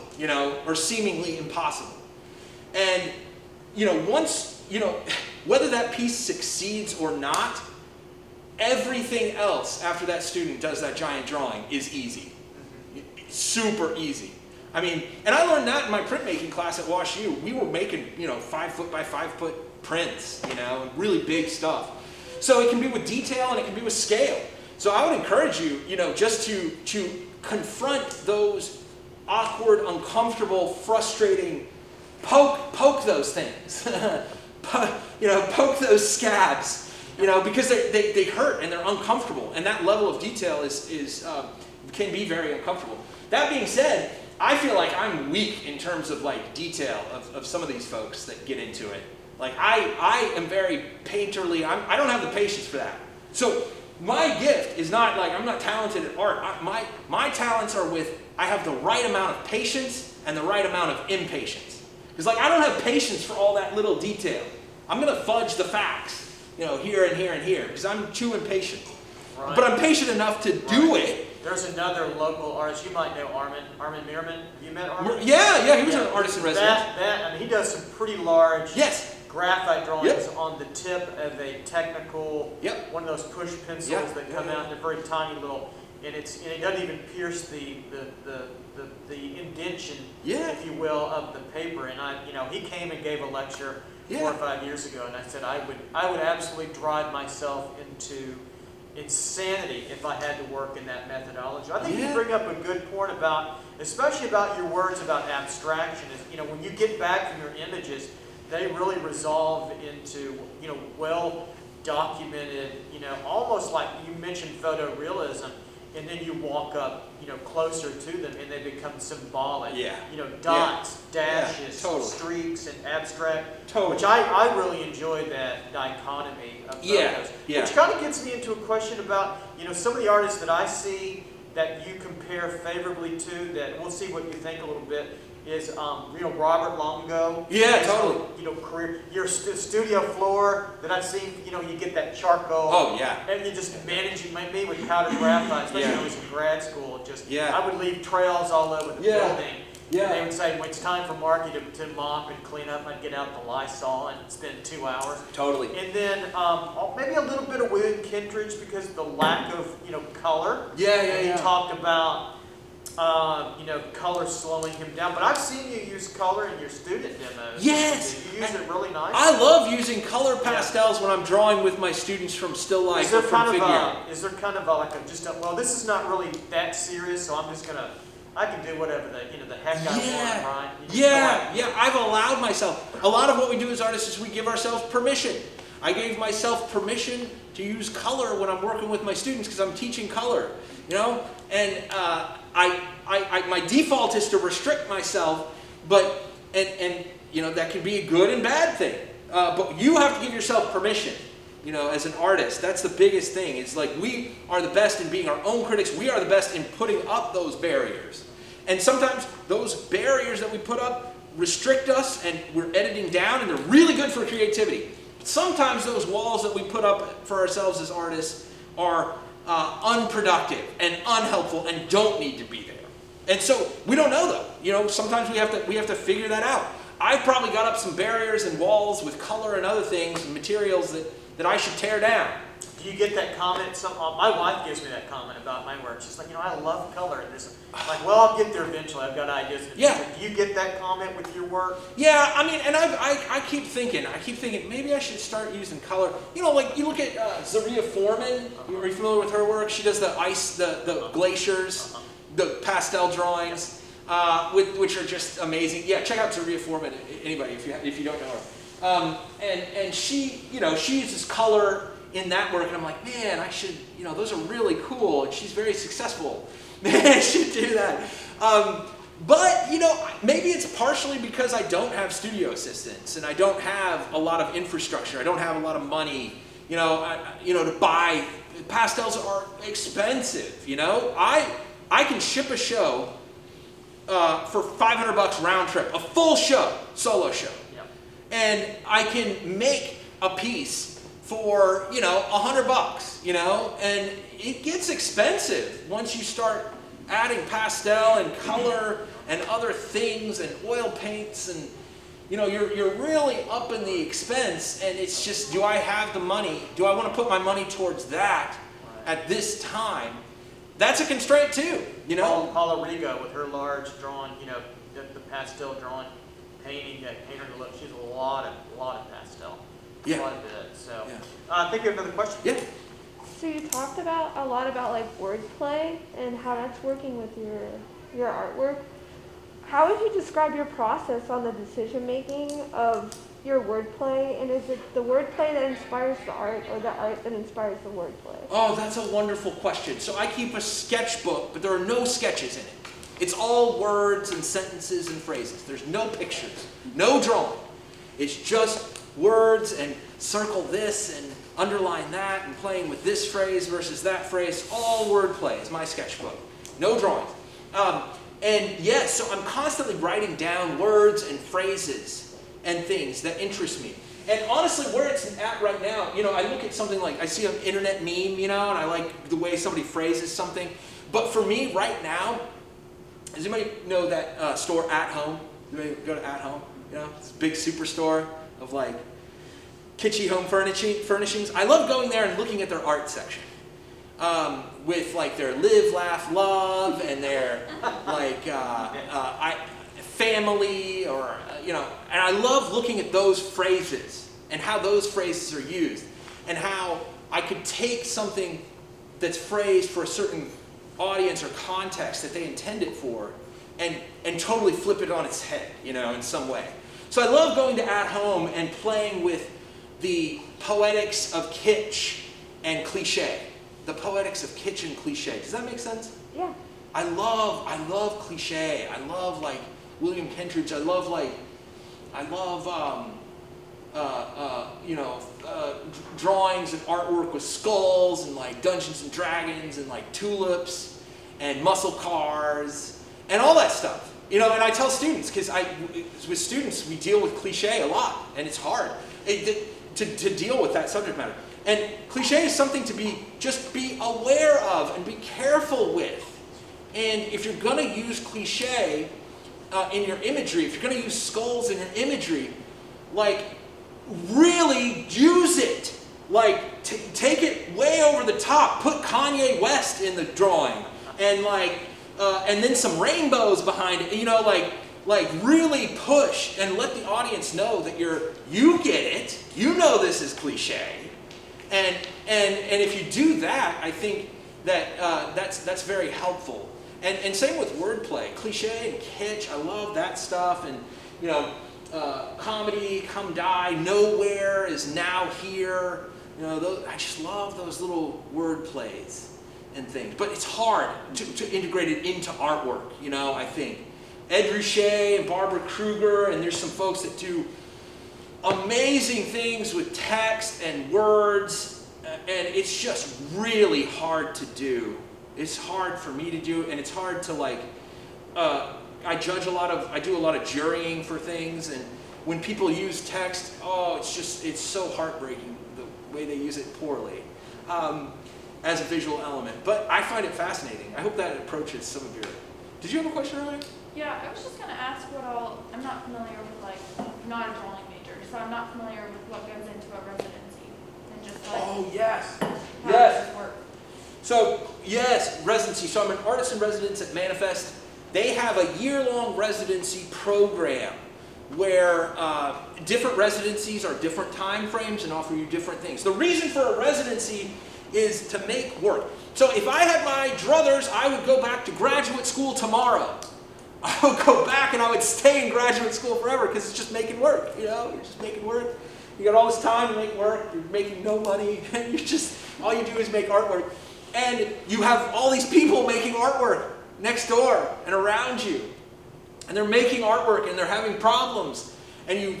or seemingly impossible. And, once, whether that piece succeeds or not, everything else after that student does that giant drawing is easy. Super easy. I mean, and I learned that in my printmaking class at WashU. We were making, 5 foot by 5 foot prints, really big stuff. So it can be with detail and it can be with scale. So I would encourage you, just to confront those awkward, uncomfortable, frustrating, poke those things. Poke those scabs, because they hurt and they're uncomfortable. And that level of detail can be very uncomfortable. That being said, I feel like I'm weak in terms of detail of some of these folks that get into it. I am very painterly. I don't have the patience for that. So my gift is not I'm not talented at art. My talents are with, I have the right amount of patience and the right amount of impatience. Because I don't have patience for all that little detail. I'm going to fudge the facts, here and here and here, because I'm too impatient. Right. But I'm patient enough to do it. There's another local artist, you might know Armin Meerman. Have you met Armin? Yeah, he was an artist in residence. He does some pretty large yes. graphite drawings on the tip of a technical, one of those push pencils that come out. They're very tiny little, and it doesn't even pierce the indention, if you will, of the paper. And he came and gave a lecture 4 or 5 years ago, and I said I would absolutely drive myself into insanity if I had to work in that methodology. I think you bring up a good point especially about your words about abstraction. Is when you get back from your images, they really resolve into well documented. Almost like you mentioned photorealism, and then you walk up closer to them, and they become symbolic. Dots, dashes, streaks, and abstract. Which I really enjoy that dichotomy of photos. Which kind of gets me into a question about some of the artists that I see that you compare favorably to. That we'll see what you think a little bit. Is Robert Longo? Career, your studio floor that I've seen. You get that charcoal. And you just manage it. Maybe with powdered graphite, especially when I was in grad school. I would leave trails all over the building. And they would say, when it's time for Marky to mop and clean up, I'd get out the Lysol and spend 2 hours. And then maybe a little bit of William Kentridge because of the lack of color. He talked about color slowing him down. But I've seen you use color in your student demos. Yes! You use it really nicely. I love using color pastels when I'm drawing with my students from still life or from figure. Is there kind of well, this is not really that serious, so I'm just going to, I can do whatever the heck I want, right? I've allowed myself. A lot of what we do as artists is we give ourselves permission. I gave myself permission to use color when I'm working with my students because I'm teaching color, and my default is to restrict myself, but that can be a good and bad thing. But you have to give yourself permission, as an artist. That's the biggest thing. It's we are the best in being our own critics. We are the best in putting up those barriers. And sometimes those barriers that we put up restrict us, and we're editing down, and they're really good for creativity. But sometimes those walls that we put up for ourselves as artists are unproductive and unhelpful and don't need to be there. And so we don't know though. Sometimes we have to figure that out. I've probably got up some barriers and walls with color and other things and materials that I should tear down. Do you get that comment? My wife gives me that comment about my work. She's like, I love color in this. I'm like, well, I'll get there eventually. I've got ideas. Do you get that comment with your work? Yeah, and I keep thinking maybe I should start using color. You look at Zaria Foreman. Are you familiar with her work? She does the ice, the glaciers, the pastel drawings. which are just amazing. Yeah, check out Zaria Foreman, anybody, if you don't know her. And she, she uses color in that work, and I'm like, man, I should, those are really cool, and she's very successful. Man, I should do that. But, maybe it's partially because I don't have studio assistants, and I don't have a lot of infrastructure. I don't have a lot of money, to buy. Pastels are expensive, I can ship a show for $500 round trip, a full show, solo show. Yep. And I can make a piece for, $100, and it gets expensive once you start adding pastel and color and other things and oil paints, and you're really up in the expense, and it's just, do I have the money? Do I want to put my money towards that at this time? That's a constraint too, Paula Rigo with her large drawing, the pastel drawing, painting, painter to look. She's a lot of pastel. Yeah. Quite a bit. So, Yeah. I think you have another question. Yeah. So you talked a lot about like wordplay and how that's working with your artwork. How would you describe your process on the decision making of your wordplay, and is it the wordplay that inspires the art, or the art that inspires the wordplay? Oh, that's a wonderful question. So I keep a sketchbook, but there are no sketches in it. It's all words and sentences and phrases. There's no pictures, no drawing. It's just words and circle this and underline that and playing with this phrase versus that phrase. All wordplay is my sketchbook. No drawings. And yes, so I'm constantly writing down words and phrases and things that interest me. And honestly, where it's at right now, I look at something like, I see an internet meme, and I like the way somebody phrases something. But for me right now, does anybody know that store At Home? Does anybody go to At Home? It's a big superstore of like kitschy home furnishings. I love going there and looking at their art section. With like their live, laugh, love, and their like family, or and I love looking at those phrases and how those phrases are used, and how I could take something that's phrased for a certain audience or context that they intend it for, and totally flip it on its head, in some way. So I love going to At Home and playing with the poetics of kitsch and cliche. The poetics of kitsch and cliche. Does that make sense? Yeah. I love cliche. I love like William Kentridge. I love drawings and artwork with skulls and like Dungeons and Dragons and like tulips and muscle cars and all that stuff. And I tell students, because with students we deal with cliche a lot, and it's hard to deal with that subject matter. And cliche is something to just be aware of and be careful with. And if you're going to use cliche in your imagery, if you're going to use skulls in your imagery, like really use it. Like take it way over the top. Put Kanye West in the drawing, and and then some rainbows behind it. Like really push and let the audience know that you get it. This is cliche. And if you do that, I think that that's very helpful. And same with wordplay, cliche and kitsch. I love that stuff. And comedy, come die, nowhere is now here. I just love those little word plays and things. But it's hard to integrate it into artwork. I think Ed Ruscha and Barbara Kruger, and there's some folks that do amazing things with text and words, and it's just really hard to do. It's hard for me to do, and it's hard to I do a lot of jurying for things, and when people use text, it's so heartbreaking the way they use it poorly as a visual element. But I find it fascinating. I hope that approaches some of your. Did you have a question earlier? Yeah, I was just going to ask I'm not familiar with not a drawing major, so I'm not familiar with what goes into a residency, and just Oh yes, how yes. does this work? So yes, residency. So I'm an artist in residence at Manifest. They have a year-long residency program where different residencies are different time frames and offer you different things. The reason for a residency is to make work. So if I had my druthers, I would go back to graduate school tomorrow. I would go back and I would stay in graduate school forever because it's just making work, you know, you're just making work. You got all this time to make work, you're making no money, and you just, all you do is make artwork. And you have all these people making artwork next door and around you. And they're making artwork and they're having problems. And you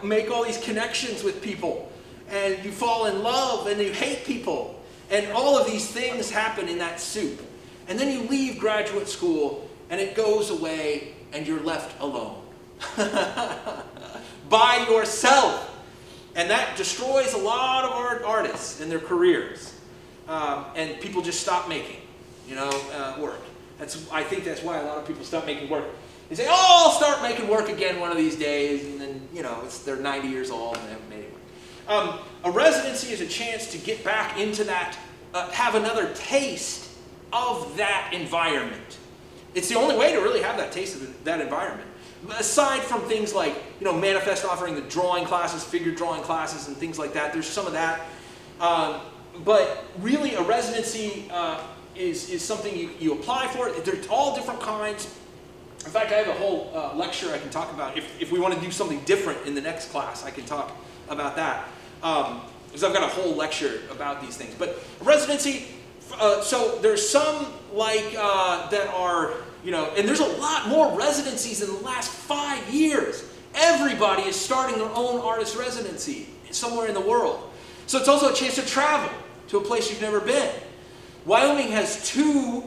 make all these connections with people. And you fall in love and you hate people. And all of these things happen in that soup. And then you leave graduate school and it goes away and you're left alone. By yourself. And that destroys a lot of artists and their careers. And people just stop making, work. I think that's why a lot of people stop making work. They say, oh, I'll start making work again one of these days. And then, they're 90 years old and they haven't made work. A residency is a chance to get back into that, have another taste of that environment. It's the only way to really have that taste of that environment. Aside from things like, Manifest offering the drawing classes, figure drawing classes, and things like that. There's some of that. But really, a residency is something you apply for. There's all different kinds. In fact, I have a whole lecture I can talk about. If we want to do something different in the next class, I can talk about that. Because I've got a whole lecture about these things. But residency, so there's some that are, and there's a lot more residencies in the last 5 years. Everybody is starting their own artist residency somewhere in the world. So it's also a chance to travel to a place you've never been. Wyoming has 2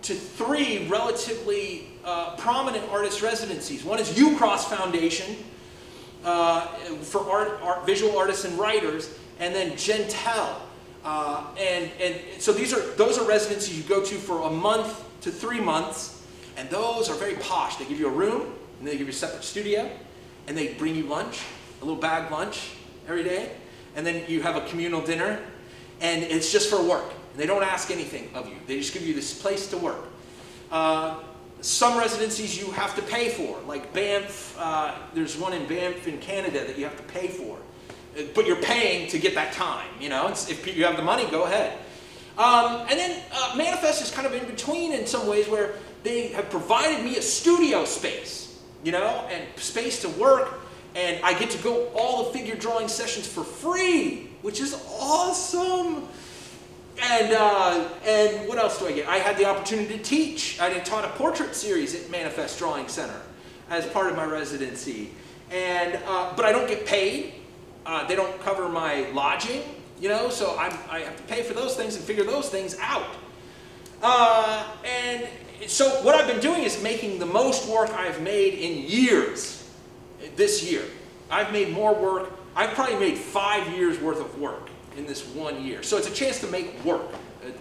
to 3 relatively prominent artist residencies. One is UCross Foundation for visual artists and writers, and then Gentel. And so those are residencies you go to for a month to 3 months, and those are very posh. They give you a room, and they give you a separate studio, and they bring you lunch, a little bag lunch every day, and then you have a communal dinner, and it's just for work. And they don't ask anything of you. They just give you this place to work. Some residencies you have to pay for, like Banff. There's one in Banff in Canada that you have to pay for. But you're paying to get that time, if you have the money, go ahead. And then Manifest is kind of in between in some ways where they have provided me a studio space, and space to work, and I get to go all the figure drawing sessions for free, which is awesome. And what else do I get? I had the opportunity to teach. I taught a portrait series at Manifest Drawing Center as part of my residency, but I don't get paid. They don't cover my lodging, so I have to pay for those things and figure those things out. And so what I've been doing is making the most work I've made in years this year. I've made more work. I've probably made 5 years worth of work in this 1 year. So it's a chance to make work.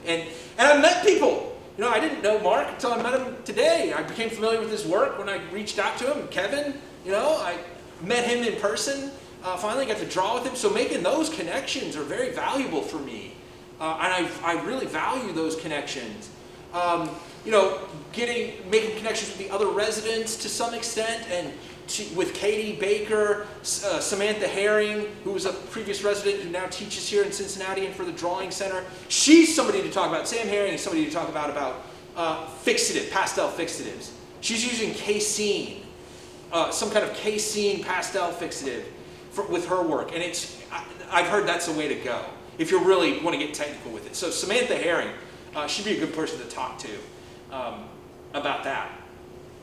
And I met people. I didn't know Mark until I met him today. I became familiar with his work when I reached out to him. Kevin, I met him in person. Finally got to draw with him. So making those connections are very valuable for me. And I really value those connections. Making connections with the other residents to some extent, and with Katie Baker, Samantha Herring, who was a previous resident who now teaches here in Cincinnati and for the Drawing Center. She's somebody to talk about. Sam Herring is somebody to talk about pastel fixatives. She's using casein, some kind of casein pastel fixative with her work, and I've heard that's the way to go if you really want to get technical with it. So Samantha Herring, she'd be a good person to talk to about that.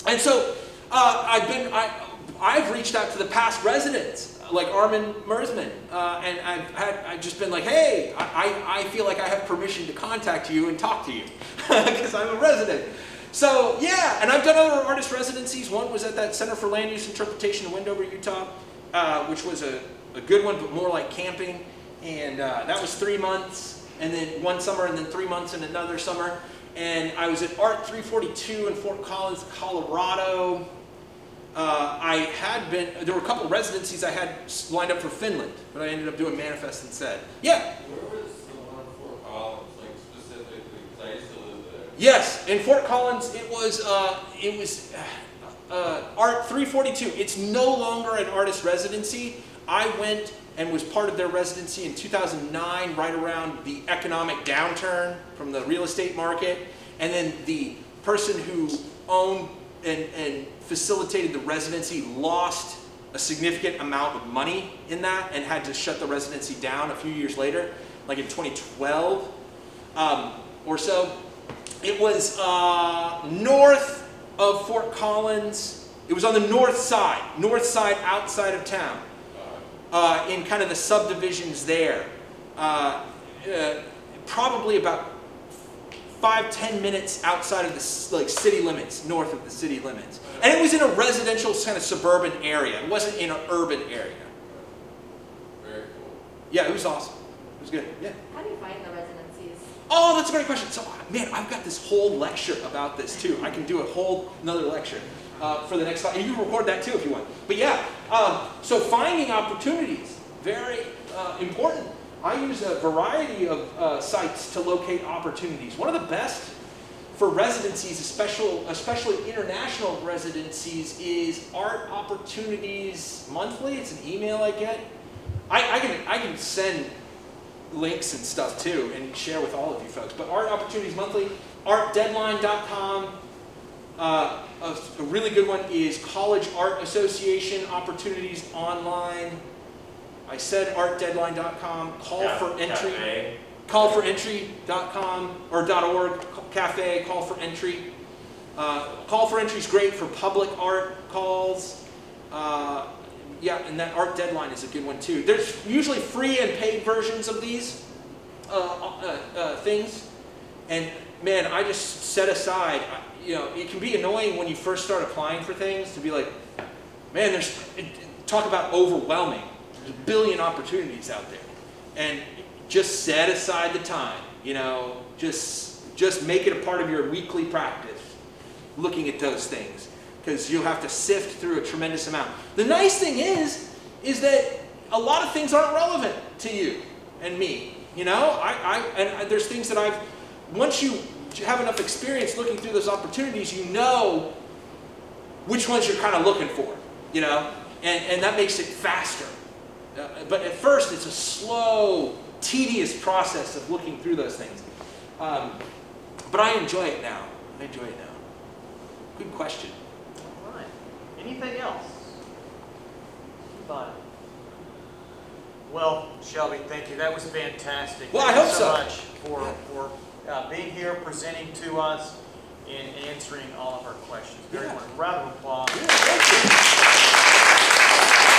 And so I've reached out to the past residents, like Armin Mersman, and I've just been like, hey, I feel like I have permission to contact you and talk to you because I'm a resident. So yeah, and I've done other artist residencies. One was at that Center for Land Use Interpretation in Wendover, Utah, which was a good one, but more like camping. And that was 3 months, and then one summer, and then 3 months and another summer. And I was at Art 342 in Fort Collins, Colorado. There were a couple of residencies I had lined up for Finland, but I ended up doing Manifest instead. Yeah? Where was the one in Fort Collins, specifically placed to live there? Yes, in Fort Collins, it was Art 342. It's no longer an artist residency. I went and was part of their residency in 2009, right around the economic downturn from the real estate market. And then the person who owned and facilitated the residency lost a significant amount of money in that and had to shut the residency down a few years later, like in 2012 or so. It was north of Fort Collins. It was on the north side outside of town, in kind of the subdivisions there. Probably about 5-10 minutes outside of the city limits, north of the city limits. And it was in a residential kind of suburban area. It wasn't in an urban area. Very cool. Yeah, it was awesome. It was good. Yeah. How do you find the residencies? Oh, that's a great question. So, man, I've got this whole lecture about this too. I can do a whole another lecture for the next time. And you can record that too if you want. But yeah, so finding opportunities, very important. I use a variety of sites to locate opportunities. One of the best for residencies, especially international residencies, is Art Opportunities Monthly. It's an email I get. I can send links and stuff too and share with all of you folks. But Art Opportunities Monthly, artdeadline.com. A really good one is College Art Association Opportunities Online. I said artdeadline.com, callforentry.com or .org, cafe, call for entry. Call for entry is great for public art calls. Yeah, and that art deadline is a good one too. There's usually free and paid versions of these things. And man, I just set aside, it can be annoying when you first start applying for things to be like, man, talk about overwhelming. There's a billion opportunities out there. And just set aside the time, just make it a part of your weekly practice, looking at those things, because you'll have to sift through a tremendous amount. The nice thing is that a lot of things aren't relevant to you and me, and there's things that once you have enough experience looking through those opportunities, you know which ones you're kind of looking for, and that makes it faster. But at first, it's a slow, tedious process of looking through those things. But I enjoy it now. Good question. All right. Anything else? Fine. Well, Shelby, thank you. That was fantastic. Well, I hope Thank you so. much for being here, presenting to us, and answering all of our questions. Very much. Round of applause. Yeah, thank you.